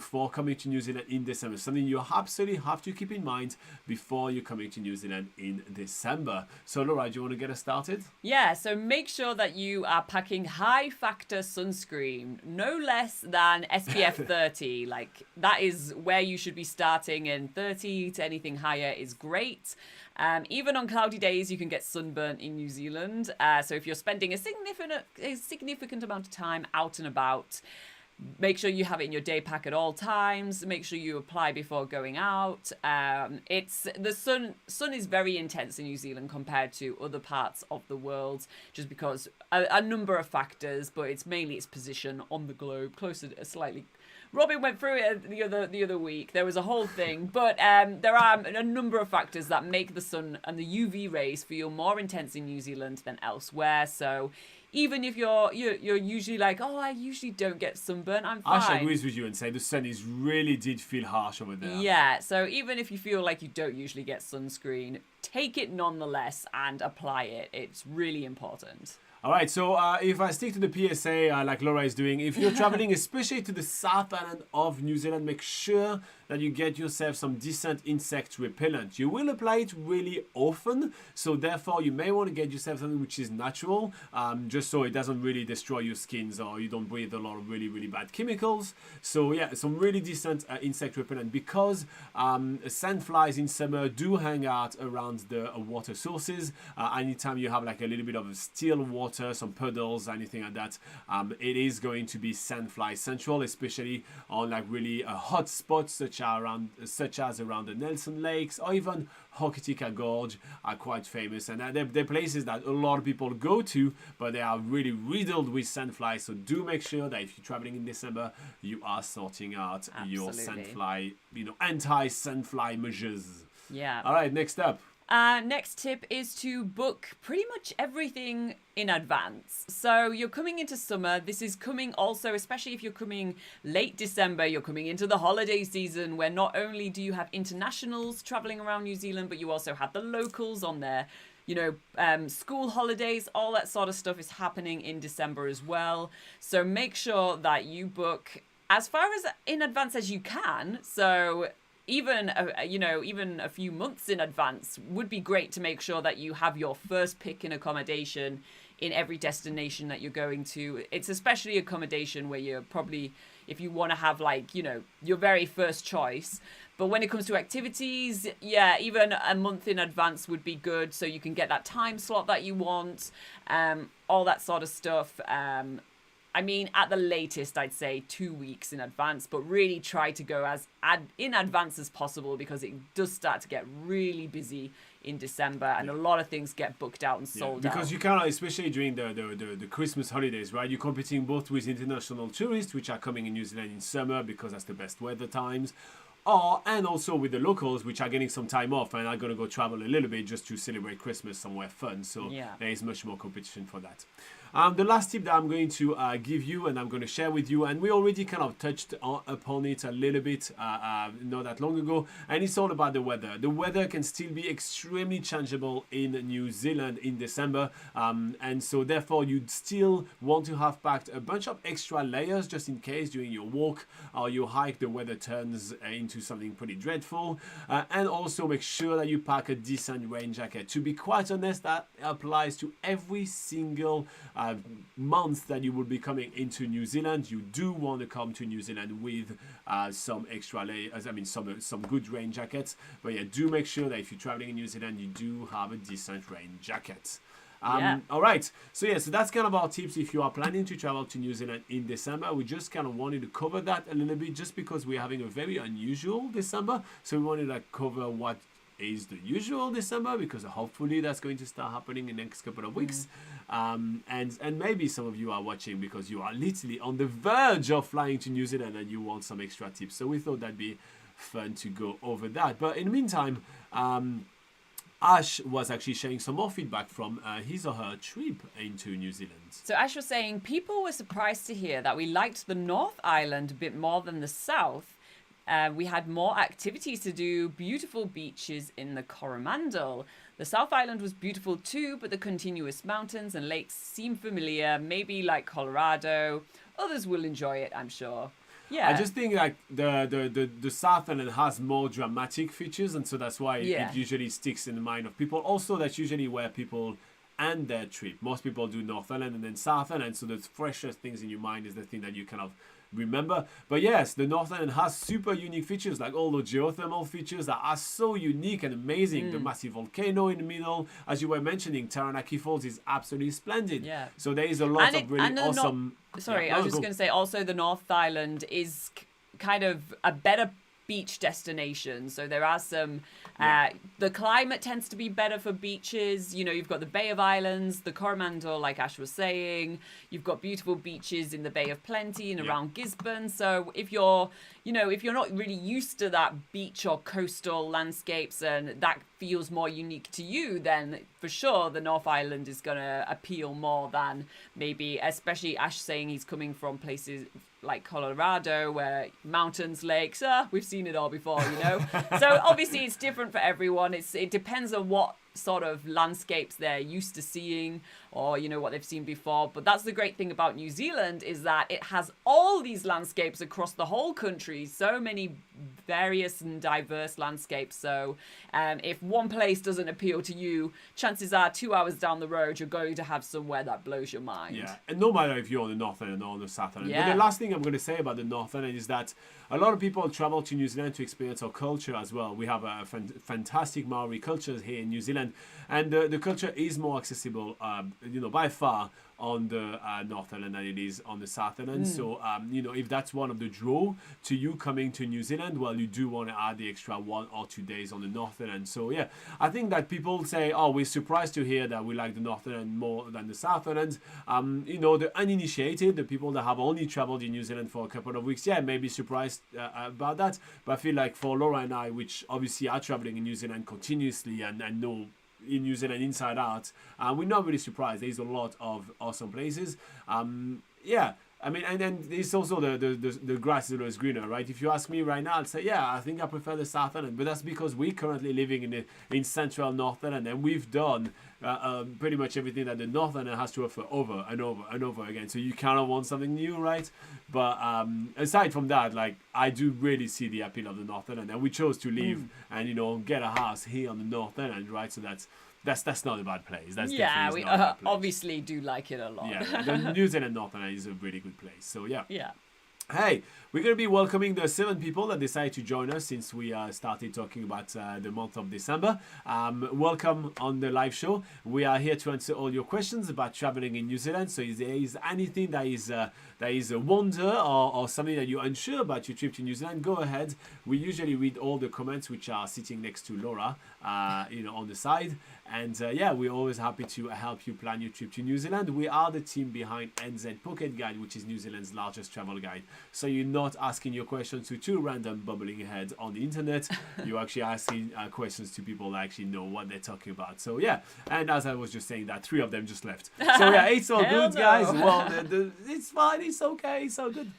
for coming to New Zealand in December. Something you absolutely have to keep in mind before you're coming to New Zealand in December. So Laura, do you want to get us started? Yeah, so make sure that you are packing high factor sunscreen, no less than SPF 30. That is where you should be starting, and 30 to anything higher is great. Even on cloudy days, you can get sunburnt in New Zealand. So if you're spending a significant amount of time out and about, make sure you have it in your day pack at all times. Make sure you apply before going out. The sun is very intense in New Zealand compared to other parts of the world, just because a number of factors, but it's mainly its position on the globe, closer slightly. Robin went through it the other week. There was a whole thing, but there are a number of factors that make the sun and the UV rays feel more intense in New Zealand than elsewhere. So even if you're usually like, oh, I usually don't get sunburn, I'm fine. Ash agrees with you and say the sun did feel harsh over there. Yeah, so even if you feel like you don't usually get sunscreen, take it nonetheless and apply it. It's really important. All right, so if I stick to the PSA like Laura is doing, if you're traveling especially to the South Island of New Zealand, make sure that you get yourself some decent insect repellent. You will apply it really often, so therefore you may want to get yourself something which is natural, just so it doesn't really destroy your skins or you don't breathe a lot of really, really bad chemicals. So yeah, some really decent insect repellent, because sandflies in summer do hang out around the water sources. Anytime you have a little bit of still water, some puddles, anything like that, it is going to be sandfly central, especially on really hot spots such as around the Nelson Lakes, or even Hokitika Gorge are quite famous, and they're places that a lot of people go to, but they are really riddled with sandflies. So do make sure that if you're traveling in December, you are sorting out your sandfly, anti-sandfly measures. Yeah. All right, next up. Next tip is to book pretty much everything in advance. So you're coming into summer. This is coming also, especially if you're coming late December, you're coming into the holiday season, where not only do you have internationals traveling around New Zealand, but you also have the locals on their school holidays. All that sort of stuff is happening in December as well. So make sure that you book as far as in advance as you can. So even a few months in advance would be great to make sure that you have your first pick in accommodation in every destination that you're going to. It's especially accommodation where you're probably, if you want to have your very first choice. But when it comes to activities, yeah, even a month in advance would be good, so you can get that time slot that you want, all that sort of stuff. At the latest, I'd say 2 weeks in advance, but really try to go as in advance as possible, because it does start to get really busy in December, and a lot of things get booked out and sold out. Because you cannot, especially during the Christmas holidays, right? You're competing both with international tourists, which are coming in New Zealand in summer because that's the best weather times, And also with the locals, which are getting some time off and are going to go travel a little bit just to celebrate Christmas somewhere fun. So there is much more competition for that. The last tip that I'm going to give you and I'm going to share with you, and we already kind of touched upon it a little bit not that long ago, and it's all about the weather. The weather can still be extremely changeable in New Zealand in December, and so therefore you'd still want to have packed a bunch of extra layers just in case during your walk or your hike the weather turns into something pretty dreadful, and also make sure that you pack a decent rain jacket. To be quite honest, that applies to every single month that you will be coming into New Zealand. You do want to come to New Zealand with some extra layers, I mean some good rain jackets, but yeah, do make sure that if you're traveling in New Zealand you do have a decent rain jacket. All right, so that's kind of our tips if you are planning to travel to New Zealand in December. We just kind of wanted to cover that a little bit just because we're having a very unusual December, so we wanted to cover what is the usual December, because hopefully that's going to start happening in the next couple of weeks. And maybe some of you are watching because you are literally on the verge of flying to New Zealand and you want some extra tips, so we thought that'd be fun to go over that. But in the meantime, Ash was actually sharing some more feedback from his or her trip into New Zealand. So Ash was saying people were surprised to hear that we liked the North Island a bit more than the South. We had more activities to do, beautiful beaches in the Coromandel. The South Island was beautiful too, but the continuous mountains and lakes seem familiar, maybe like Colorado. Others will enjoy it, I'm sure. Yeah. I just think like the South Island has more dramatic features, and so that's why it usually sticks in the mind of people. Also, that's usually where people end their trip. Most people do North Island and then South Island, so the freshest things in your mind is the thing that you kind of remember. But yes, the North Island has super unique features, like all the geothermal features that are so unique and amazing. The massive volcano in the middle, as you were mentioning, Taranaki Falls is absolutely splendid. Yeah. So there is a lot of really awesome. I was just going to say also the North Island is kind of a better beach destination. So there are some the climate tends to be better for beaches. You know, you've got the Bay of Islands, the Coromandel, like Ash was saying. You've got beautiful beaches in the Bay of Plenty and around Gisborne. So if you're not really used to that beach or coastal landscapes and that feels more unique to you, then for sure the North Island is going to appeal more than maybe, especially Ash saying he's coming from places like Colorado where mountains, lakes, we've seen it all before, you know. So obviously it's different for everyone. It depends on what sort of landscapes they're used to seeing or, you know, what they've seen before. But that's the great thing about New Zealand is that it has all these landscapes across the whole country, so many various and diverse landscapes. So if one place doesn't appeal to you, chances are 2 hours down the road you're going to have somewhere that blows your mind. Yeah, and no matter if you're on the North Island or on the South Island. But the last thing I'm going to say about the North Island is that a lot of people travel to New Zealand to experience our culture as well. We have a fantastic Maori culture here in New Zealand, and the culture is more accessible, by far on the North Island than it is on the South Island. So, if that's one of the draw to you coming to New Zealand, well, you do want to add the extra 1 or 2 days on the North Island. So, yeah, I think that people say, oh, we're surprised to hear that we like the North Island more than the South Island. The uninitiated, the people that have only traveled in New Zealand for a couple of weeks, may be surprised about that. But I feel like for Laura and I, which obviously are traveling in New Zealand continuously and know in New Zealand inside out, we're not really surprised. There's a lot of awesome places. I mean, and then there's also the grass is always greener, right? If you ask me right now, I'd say, I think I prefer the South Island, but that's because we're currently living in central North Island, and we've done pretty much everything that the North Island has to offer over and over and over again. So you kind of want something new, right? But aside from that, like, I do really see the appeal of the North Island, and we chose to live and get a house here on the North Island, right? So that's not a bad place. That's definitely not a bad place. Obviously do like it a lot. Yeah, the New Zealand North Island is a really good place. So yeah. Hey, we're going to be welcoming the 7 people that decided to join us since we started talking about the month of December. Welcome on the live show. We are here to answer all your questions about traveling in New Zealand. So if there is anything that is a wonder or something that you're unsure about your trip to New Zealand, go ahead. We usually read all the comments which are sitting next to Laura, on the side. And yeah, we're always happy to help you plan your trip to New Zealand. We are the team behind NZ Pocket Guide, which is New Zealand's largest travel guide. So you're not asking your questions to two random bubbling heads on the internet. You're actually asking questions to people that actually know what they're talking about. So yeah, and as I was just saying that, 3 of them just left. So yeah, it's all Hell good, no. guys. Well, it's fine. It's okay. It's all good.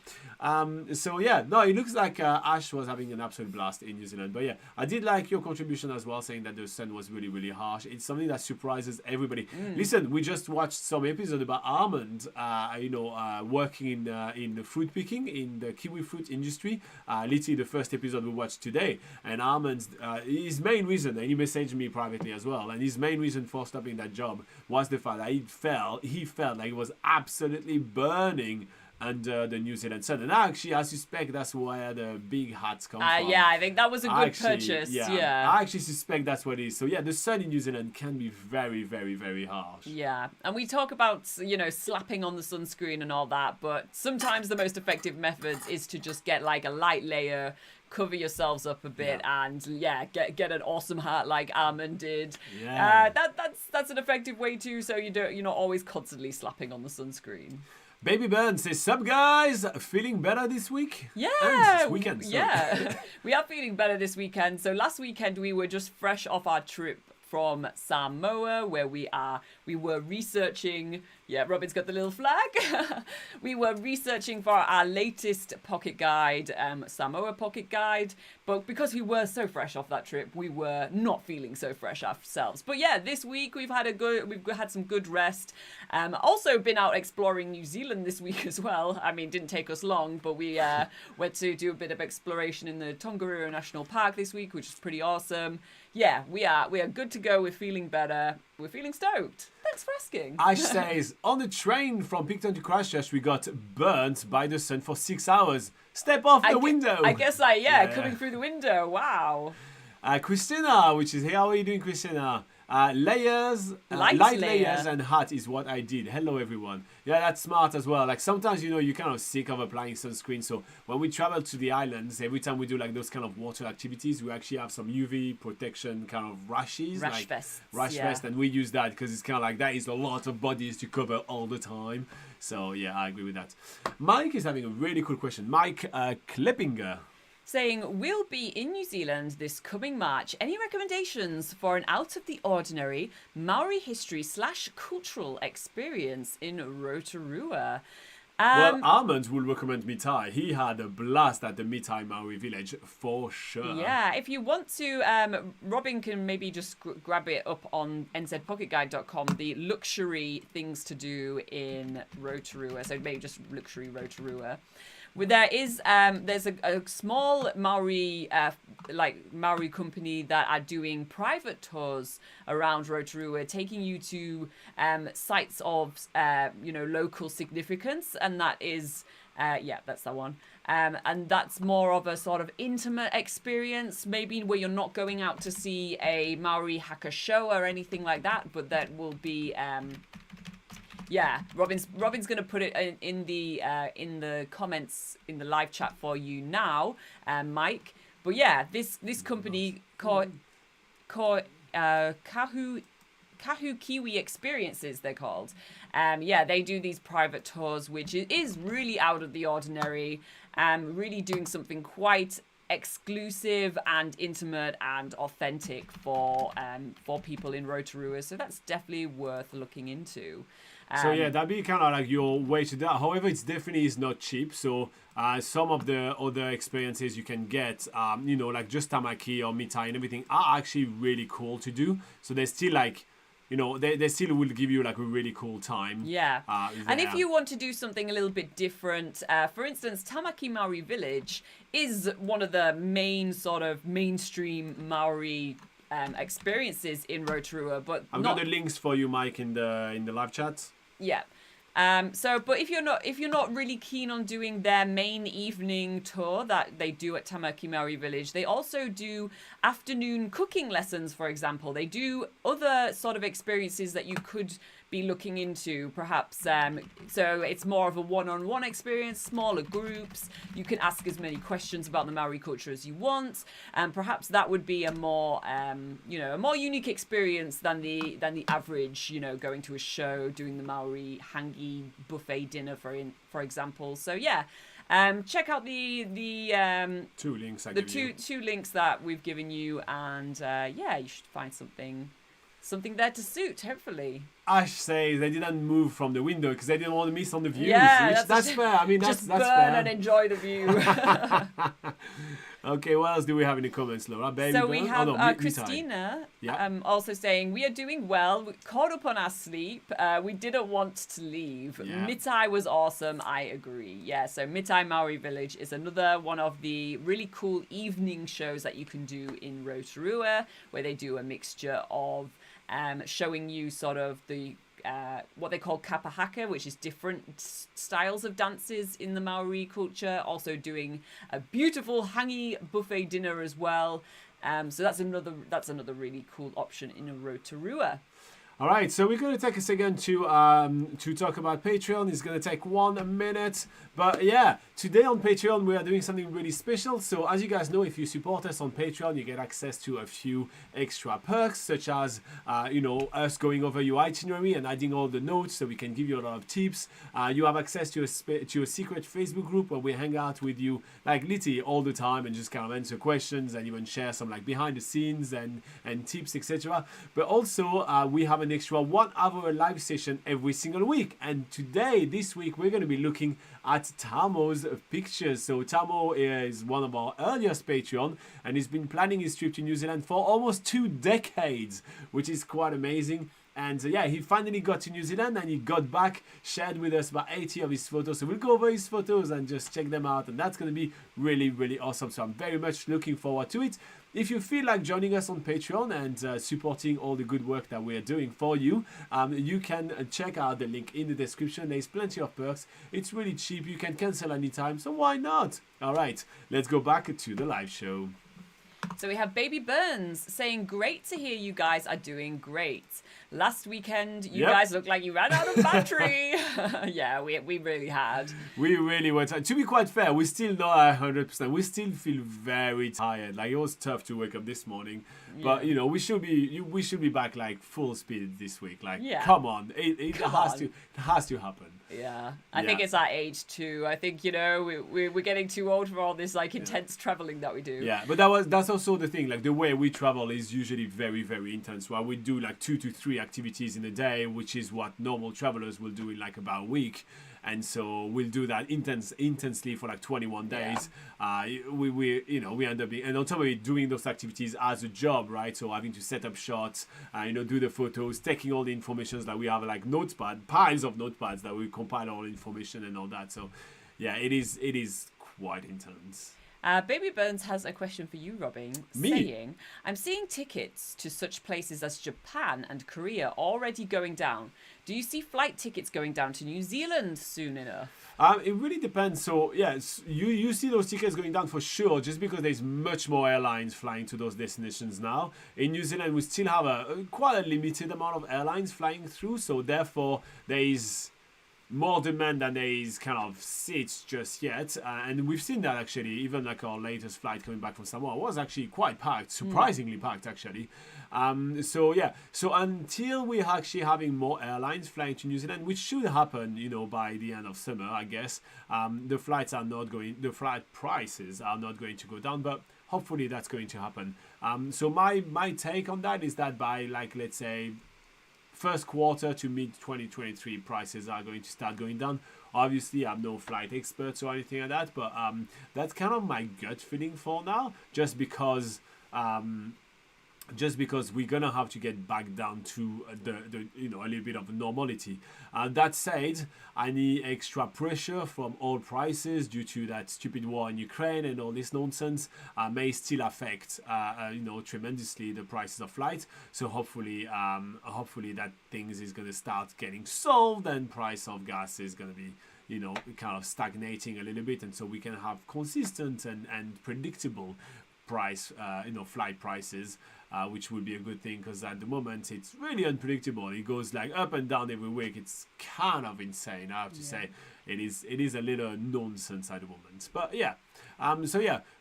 So yeah, no, it looks like Ash was having an absolute blast in New Zealand. But yeah, I did like your contribution as well, saying that the sun was really, really harsh. It's something that surprises everybody. Listen, we just watched some episode about Armand, working in the fruit picking in the kiwi fruit industry. Literally the first episode we watched today. And Armand's his main reason, and he messaged me privately as well, and his main reason for stopping that job was the fact that he felt like it was absolutely burning under the New Zealand sun. And actually, I suspect that's where the big hats come from. Yeah, I think that was a good purchase. Yeah. I actually suspect that's what it is. So yeah, the sun in New Zealand can be very, very, very harsh. Yeah, and we talk about, slapping on the sunscreen and all that, but sometimes the most effective methods is to just get like a light layer, cover yourselves up a bit, and get an awesome hat like Armand did. Yeah. That's an effective way too, so you're not always constantly slapping on the sunscreen. Baby Burn says, "Sup guys, feeling better this week?" Yeah, and this weekend. Yeah, we are feeling better this weekend. So last weekend we were just fresh off our trip from Samoa, where we were researching. Yeah, Robin's got the little flag. We were researching for our latest pocket guide, Samoa pocket guide. But because we were so fresh off that trip, we were not feeling so fresh ourselves. But yeah, this week we've had some good rest. Also been out exploring New Zealand this week as well. I mean, didn't take us long, but we went to do a bit of exploration in the Tongariro National Park this week, which is pretty awesome. Yeah, we are good to go. We're feeling better. We're feeling stoked. Thanks for asking. Ash says, on the train from Picton to Christchurch, we got burnt by the sun for 6 hours. Step off the window. I guess coming through the window. Wow. Christina, which is, hey, how are you doing, Christina? Light layers and hat is what I did. Hello, everyone. Yeah, that's smart as well. Like sometimes, you're kind of sick of applying sunscreen. So when we travel to the islands, every time we do like those kind of water activities, we actually have some UV protection kind of rashes. Rash vest. And we use that because it's kind of like that is a lot of bodies to cover all the time. So yeah, I agree with that. Mike is having a really cool question. Mike Kleppinger. Saying, we'll be in New Zealand this coming March. Any recommendations for an out-of-the-ordinary Maori history/cultural experience in Rotorua? Well, Armand will recommend Mitai. He had a blast at the Mitai Maori village for sure. Yeah, if you want to, Robin can maybe just grab it up on nzpocketguide.com, the luxury things to do in Rotorua. So maybe just luxury Rotorua. There's a small Maori Maori company that are doing private tours around Rotorua, taking you to sites of local significance, and that is that's that one. And that's more of a sort of intimate experience, maybe where you're not going out to see a Maori haka show or anything like that, but that will be. Robin's going to put it in the comments in the live chat for you now, Mike. But yeah, this company called Kahu Kiwi Experiences, they're called. They do these private tours, which is really out of the ordinary. Really doing something quite exclusive and intimate and authentic for people in Rotorua. So that's definitely worth looking into. So yeah, that'd be kind of like your way to that. However, it's definitely is not cheap. So some of the other experiences you can get, like just Tamaki or Mitai and everything are actually really cool to do. So they're still like, they still will give you like a really cool time. Yeah. And if you want to do something a little bit different, for instance, Tamaki Maori Village is one of the main sort of mainstream Maori experiences in Rotorua, but I've got the links for you, Mike, in the live chat. Yeah. But if you're not really keen on doing their main evening tour that they do at Tamaki Maori Village, they also do afternoon cooking lessons, for example. They do other sort of experiences that you could be looking into, perhaps. So it's more of a one-on-one experience, smaller groups. You can ask as many questions about the Maori culture as you want, and perhaps that would be a more, a more unique experience than the average, going to a show, doing the Maori hangi buffet dinner, for example. So yeah. Check out the 2 links I the give you. two links that we've given you, and you should find something there to suit, hopefully. Ash says they didn't move from the window because they didn't want to miss on the views. Yeah, that's fair. I mean, that's just burn fair. and enjoy the view. Okay, what else do we have in the comments, Laura? Baby So we burn? have Oh, no, Christina Yeah. also saying, we are doing well. We caught up on our sleep. We didn't want to leave. Yeah. Mitai was awesome. I agree. Yeah, so Mitai Maori Village is another one of the really cool evening shows that you can do in Rotorua, where they do a mixture of showing you sort of the what they call kapahaka, which is different styles of dances in the Maori culture. Also doing a beautiful hangi buffet dinner as well. So that's another really cool option in Rotorua. All right, so we're going to take a second to talk about Patreon. It's going to take 1 minute. But yeah, today on Patreon, we are doing something really special. So as you guys know, if you support us on Patreon, you get access to a few extra perks, such as, us going over your itinerary and adding all the notes so we can give you a lot of tips. You have access to a secret Facebook group where we hang out with you, like literally all the time, and just kind of answer questions and even share some like behind the scenes and tips, etc. But also, we have an extra 1 hour live session every single week. And this week, we're going to be looking at Tamo's pictures. So Tamo is one of our earliest Patreon, and he's been planning his trip to New Zealand for almost 2 decades, which is quite amazing. And he finally got to New Zealand, and he got back, shared with us about 80 of his photos. So we'll go over his photos and just check them out, and that's going to be really, really awesome. So I'm very much looking forward to it. If you feel like joining us on Patreon and supporting all the good work that we're doing for you, you can check out the link in the description. There's plenty of perks. It's really cheap. You can cancel anytime, so why not? All right, let's go back to the live show. So we have Baby Burns saying, great to hear you guys are doing great. Last weekend, you guys looked like you ran out of battery. Yeah, we really had. We really were tired. To be quite fair, we're still not 100%. We still feel very tired. Like, it was tough to wake up this morning. Yeah. But, we should be back, like, full speed this week. Like, come on. It has to happen. Yeah, I think it's our age too. I think we're getting too old for all this like intense traveling that we do. Yeah, but that's also the thing. Like the way we travel is usually very, very intense. While we do like 2 to 3 activities in a day, which is what normal travelers will do in like about a week. And so we'll do that intensely for like 21 days. Yeah. We end up being, and on top of it, doing those activities as a job, right? So having to set up shots, do the photos, taking all the information that we have, like piles of notepads that we compile all the information and all that. So yeah, it is quite intense. Baby Burns has a question for you, Robin, saying, I'm seeing tickets to such places as Japan and Korea already going down. Do you see flight tickets going down to New Zealand soon enough? It really depends. So, yes, you see those tickets going down for sure, just because there's much more airlines flying to those destinations now. In New Zealand, we still have quite a limited amount of airlines flying through, so therefore there is more demand than there is kind of seats just yet, and we've seen that actually. Even like our latest flight coming back from Samoa was actually quite packed, surprisingly packed actually. So until we're actually having more airlines flying to New Zealand, which should happen, by the end of summer, I guess, the flight prices are not going to go down, but hopefully that's going to happen. So my take on that is that by like, let's say, first quarter to mid 2023, prices are going to start going down. Obviously, I'm no flight expert or anything like that, but that's kind of my gut feeling for now, just because we're gonna have to get back down to the a little bit of normality. That said, any extra pressure from oil prices due to that stupid war in Ukraine and all this nonsense may still affect tremendously the prices of flights. So hopefully that things is gonna start getting solved, and price of gas is gonna be kind of stagnating a little bit, and so we can have consistent and predictable flight prices, which would be a good thing because at the moment it's really unpredictable. It goes like up and down every week. It's kind of insane, I have to say. It is a little nonsense at the moment. But yeah,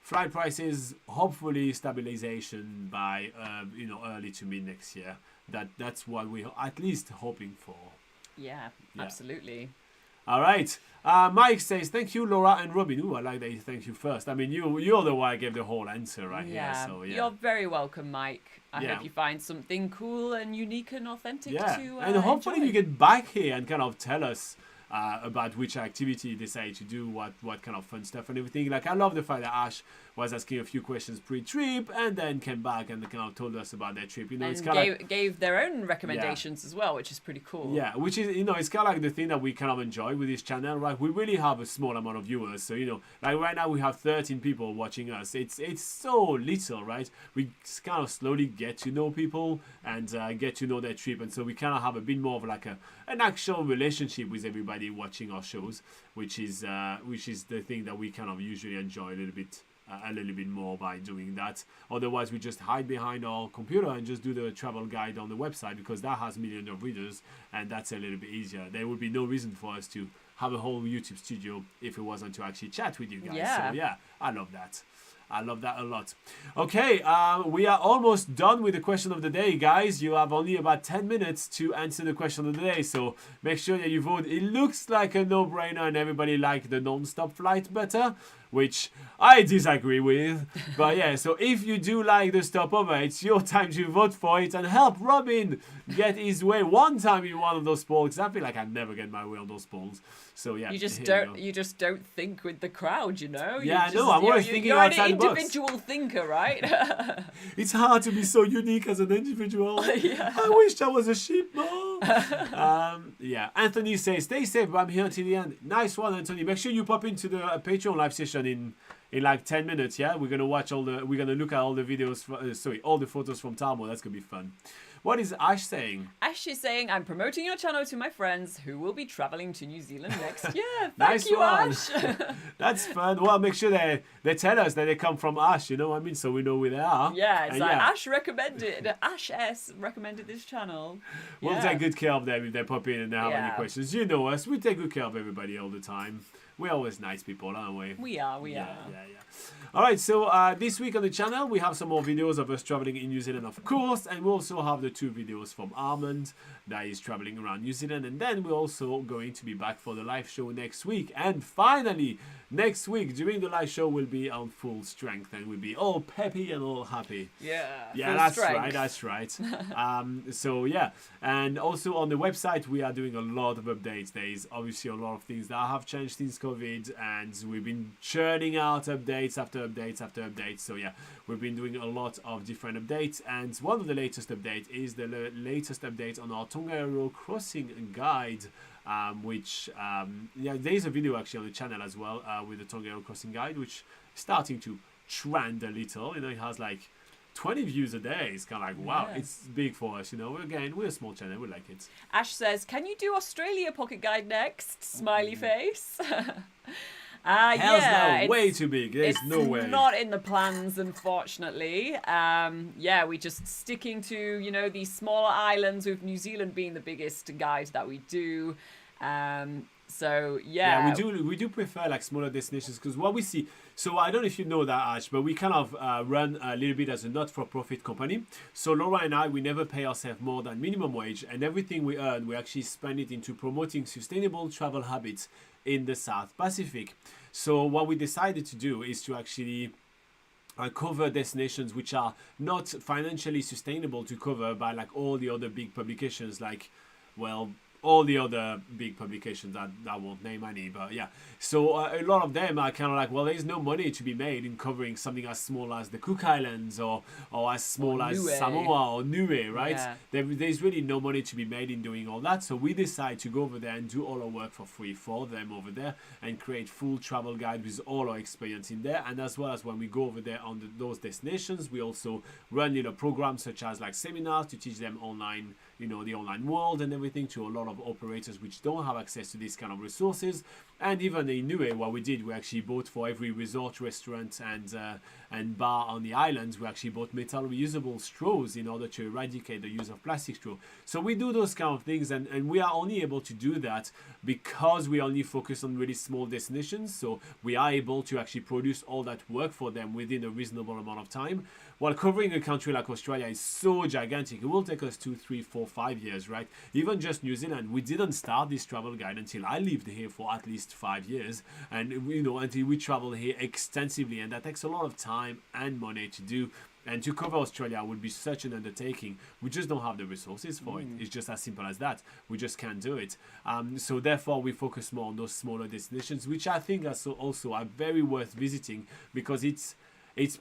flight prices, hopefully stabilization by early to mid next year. That's what we're at least hoping for. Yeah, absolutely. All right. Mike says, thank you, Laura and Robin. Ooh, I like that you thank you first. I mean, you're the one who gave the whole answer right here. So, yeah. You're very welcome, Mike. I hope you find something cool and unique and authentic to and hopefully enjoy. you get back here and kind of tell us about which activity you decide to do, what kind of fun stuff and everything. Like, I love the fact that Ash was asking a few questions pre-trip and then came back and kind of told us about their trip. And it's kind of gave their own recommendations as well, which is pretty cool. Yeah, which is, it's kind of like the thing that we kind of enjoy with this channel, right? We really have a small amount of viewers. So, like right now we have 13 people watching us. It's so little, right? We kind of slowly get to know people and get to know their trip. And so we kind of have a bit more of like an actual relationship with everybody watching our shows, which is the thing that we kind of usually enjoy a little bit more by doing that. Otherwise, we just hide behind our computer and just do the travel guide on the website because that has millions of readers and that's a little bit easier. There would be no reason for us to have a whole YouTube studio if it wasn't to actually chat with you guys. Yeah. So yeah, I love that. I love that a lot. Okay, we are almost done with the question of the day, guys. You have only about 10 minutes to answer the question of the day, so make sure that you vote. It looks like a no-brainer and everybody liked the non-stop flight better, which I disagree with. But yeah, so if you do like the stopover, it's your time to vote for it and help Robin get his way one time in one of those polls. I feel like I never get my way on those polls. So yeah, you just don't think with the crowd, Yeah, I know. I'm always thinking outside the box. You're an individual thinker, right? It's hard to be so unique as an individual. Yeah. I wish I was a sheep more. Yeah. Anthony says, stay safe, but I'm here until the end. Nice one, Anthony. Make sure you pop into the Patreon live session in like 10 minutes. Yeah, we're gonna look at all the videos. All the photos from Tamo. That's gonna be fun. What is Ash saying? Ash is saying, I'm promoting your channel to my friends who will be traveling to New Zealand next year. Nice Thank you, one. Ash. That's fun. Well, make sure they tell us that they come from Ash, you know what I mean? So we know where they are. Yeah, it's like Ash recommended. Ash S recommended this channel. We'll take good care of them if they pop in and they have any Yeah. questions. You know us. We take good care of everybody all the time. We're always nice people, aren't we? We are. Yeah. All right, so this week on the channel, we have some more videos of us traveling in New Zealand, of course, and we also have the 2 videos from Armand that is traveling around New Zealand, and then we're also going to be back for the live show next week. And finally, next week, during the live show, we'll be on full strength and we'll be all peppy and all happy. Yeah, that's right. That's right. So yeah, and also on the website, we are doing a lot of updates. There is obviously a lot of things that have changed since COVID, and we've been churning out updates after updates after updates. So yeah, we've been doing a lot of different updates, and one of the latest updates is the latest update on our Tongariro crossing guide. There's a video actually on the channel as well with the Tongariro crossing guide, which is starting to trend a little. It has like 20 views a day. It's kind of like, wow, it's big for us. We're a small channel. We like it. Ash says, can you do Australia pocket guide next? Smiley face. Hell's no, way too big. There's no way. It's not in the plans, unfortunately. We're just sticking to, these smaller islands, with New Zealand being the biggest guide that we do. We do prefer like smaller destinations because what we see. So I don't know if you know that, Ash, but we kind of run a little bit as a not-for-profit company. So Laura and I, we never pay ourselves more than minimum wage, and everything we earn, we actually spend it into promoting sustainable travel habits in the South Pacific. So what we decided to do is to actually cover destinations which are not financially sustainable to cover by like all the other big publications, all the other big publications that I won't name any, but yeah. So a lot of them are kind of like, well, there's no money to be made in covering something as small as the Cook Islands or as small as Samoa or Niue, right? Yeah. There's really no money to be made in doing all that. So we decide to go over there and do all our work for free for them over there and create full travel guide with all our experience in there. And as well as when we go over there on those destinations, we also run programs such as like seminars to teach them online the online world and everything, to a lot of operators which don't have access to these kind of resources. And even in Niue, what we did, we actually bought for every resort, restaurant, and bar on the islands, we actually bought metal reusable straws in order to eradicate the use of plastic straw. So we do those kind of things, and we are only able to do that because we only focus on really small destinations. So we are able to actually produce all that work for them within a reasonable amount of time. While covering a country like Australia is so gigantic, it will take us 2, 3, 4, 5 years, right? Even just New Zealand, we didn't start this travel guide until I lived here for at least 5 years, and until we travel here extensively, and that takes a lot of time and money to do. And to cover Australia would be such an undertaking. We just don't have the resources for it. It's just as simple as that. We just can't do it. So therefore, we focus more on those smaller destinations, which I think also are very worth visiting, because it's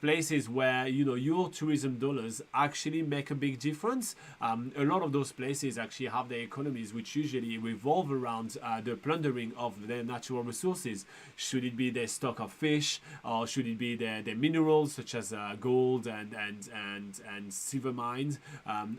places where your tourism dollars actually make a big difference. A lot of those places actually have their economies which usually revolve around the plundering of their natural resources. Should it be their stock of fish, or should it be their minerals such as gold and silver mines,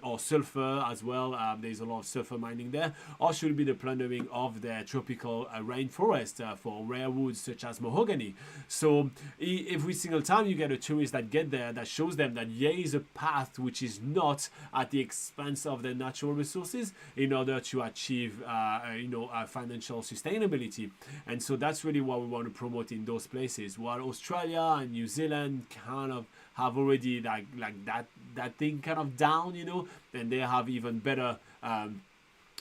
or sulfur as well. There's a lot of sulfur mining there. Or should it be the plundering of their tropical rainforest for rare woods such as mahogany. So every single time you get a tourist that get there, that shows them that here is a path which is not at the expense of their natural resources in order to achieve financial sustainability. And so that's really what we want to promote in those places, while Australia and New Zealand kind of have already like that thing kind of down, and they have even better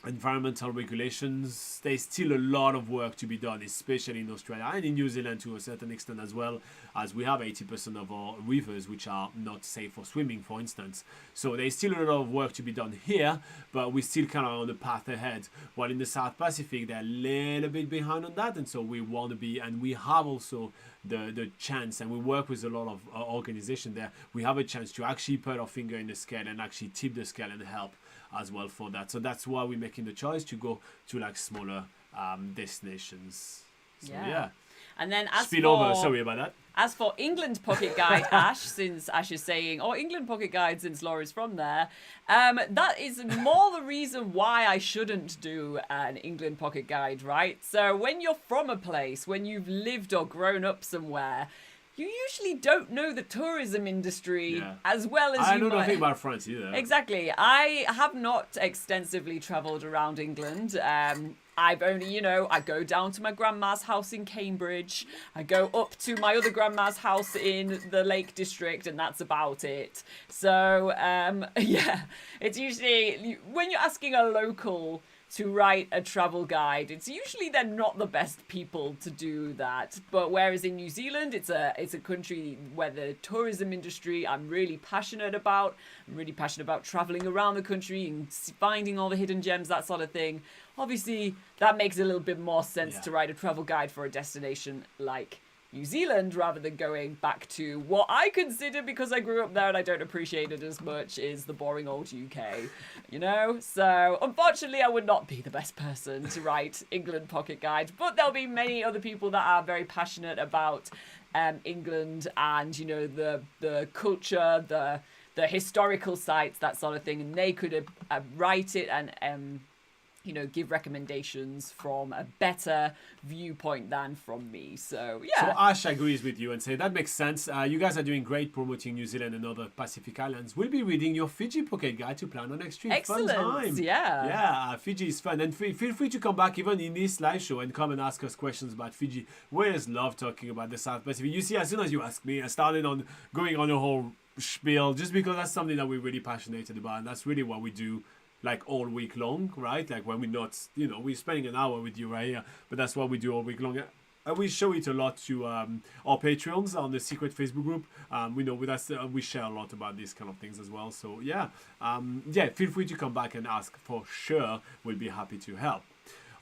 environmental regulations. There's still a lot of work to be done, especially in Australia and in New Zealand to a certain extent as well, as we have 80% of our rivers which are not safe for swimming, for instance. So there's still a lot of work to be done here, but we're still kind of on the path ahead. While in the South Pacific, they're a little bit behind on that, and so we want to be, and we have also the chance, and we work with a lot of organizations there. We have a chance to actually put our finger in the scale and actually tip the scale and help as well for that. So that's why we're making the choice to go to like smaller destinations. So yeah. And then sorry about that. As for England Pocket Guide, Ash, since Ash is saying, or England Pocket Guide since Laura's from there, that is more the reason why I shouldn't do an England Pocket Guide, right? So when you're from a place, when you've lived or grown up somewhere, you usually don't know the tourism industry as well as I know nothing about France either. Exactly. I have not extensively travelled around England. I've only, I go down to my grandma's house in Cambridge. I go up to my other grandma's house in the Lake District, and that's about it. So, it's usually, when you're asking a local to write a travel guide, it's usually they're not the best people to do that. But whereas in New Zealand, it's a country where the tourism industry I'm really passionate about. I'm really passionate about traveling around the country and finding all the hidden gems, that sort of thing. Obviously, that makes a little bit more sense to write a travel guide for a destination like New Zealand rather than going back to what I consider, because I grew up there and I don't appreciate it as much, is the boring old UK, So unfortunately I would not be the best person to write England Pocket Guide, but there'll be many other people that are very passionate about England and, the culture, the historical sites, that sort of thing, and they could write it and give recommendations from a better viewpoint than from me. So, yeah. So Ash agrees with you and say that makes sense. You guys are doing great promoting New Zealand and other Pacific islands. We'll be reading your Fiji Pocket Guide to plan an extreme fun time. Yeah. Yeah, Fiji is fun. And feel free to come back even in this live show and come and ask us questions about Fiji. We always love talking about the South Pacific. You see, as soon as you ask me, I started on going on a whole spiel just because that's something that we're really passionate about, and that's really what we do like all week long, right? Like when we're not, we're spending an hour with you right here, but that's what we do all week long. And we show it a lot to our Patreons on the secret Facebook group. We know with us, we share a lot about these kind of things as well. So feel free to come back and ask for sure. We'll be happy to help.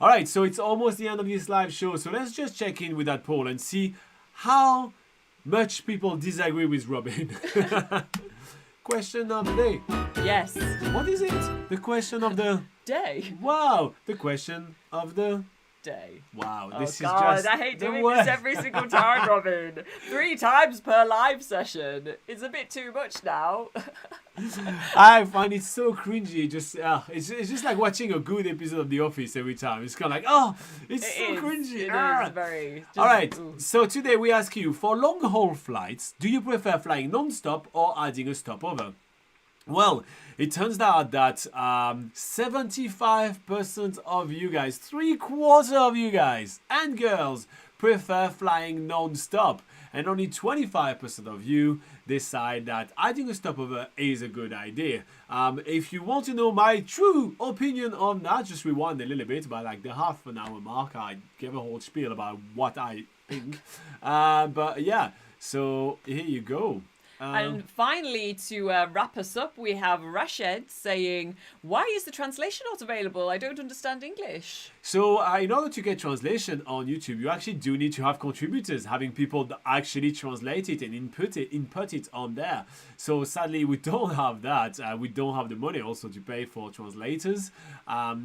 All right, so it's almost the end of this live show. So let's just check in with that poll and see how much people disagree with Robin. Question of the day. Yes. What is it? The question of the day. Wow. The question of the day. Wow, Oh this God, is just I hate the doing worst. this every single time, Robin. 3 times per live session. It's a bit too much now. I find it so cringy. Just it's just like watching a good episode of The Office every time. It's kind of like, oh, it's so cringy. It Ah. is very. All right. Ooh. So today we ask you, for long haul flights, do you prefer flying non-stop or adding a stopover? Well, it turns out that 75% of you guys, 3/4 of you guys and girls, prefer flying non-stop. And only 25% of you decide that adding a stopover is a good idea. If you want to know my true opinion on that, just rewind a little bit. By like the half an hour mark, I gave a whole spiel about what I think. But yeah, so here you go. And finally, to wrap us up, we have Rashid saying, "Why is the translation not available? I don't understand English." So in order to get translation on YouTube, you actually do need to have contributors, having people that actually translate it and input it on there. So sadly, we don't have that. We don't have the money also to pay for translators.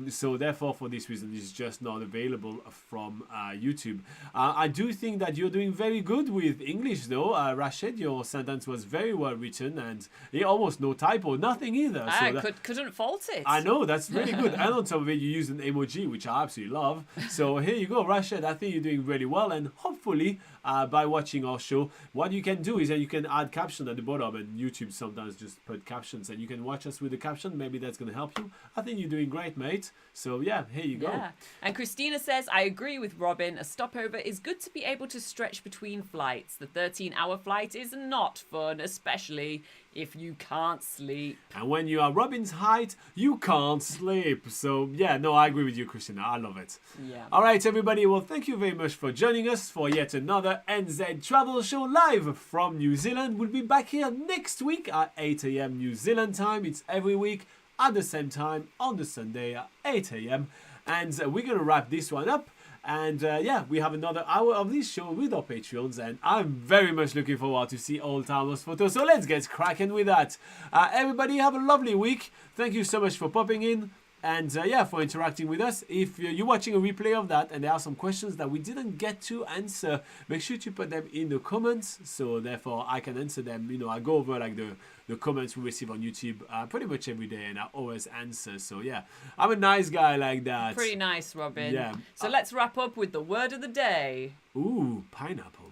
So therefore, for this reason, it's just not available from YouTube. I do think that you're doing very good with English, though. Rashid, your sentence was very well written, and almost no typo, nothing either. I So couldn't fault it. I know, that's really good. And on top of it, you use an emoji, which I absolutely love. So here you go, Rashid. I think you're doing really well. And hopefully, by watching our show, what you can do is that you can add caption at the bottom. And YouTube sometimes just put captions. And you can watch us with the caption. Maybe that's going to help you. I think you're doing great, mate. So yeah, here you go. Yeah. And Christina says, "I agree with Robin. A stopover is good to be able to stretch between flights. The 13-hour flight is not fun, especially if you can't sleep." And when you are Robin's height, you can't sleep. So yeah, no, I agree with you, Christina. I love it. Yeah. All right, everybody. Well, thank you very much for joining us for yet another NZ Travel Show live from New Zealand. We'll be back here next week at 8 a.m. New Zealand time. It's every week at the same time on the Sunday at 8 a.m. And we're going to wrap this one up. And yeah, we have another hour of this show with our Patreons, and I'm very much looking forward to see old timers photos. So let's get cracking with that. Everybody have a lovely week. Thank you so much for popping in. And yeah, for interacting with us. If you're watching a replay of that and there are some questions that we didn't get to answer, make sure to put them in the comments. So therefore I can answer them. You know, I go over like the comments we receive on YouTube pretty much every day, and I always answer. So yeah, I'm a nice guy like that. Pretty nice, Robin. Yeah. So let's wrap up with the word of the day. Ooh, pineapple.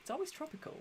It's always tropical.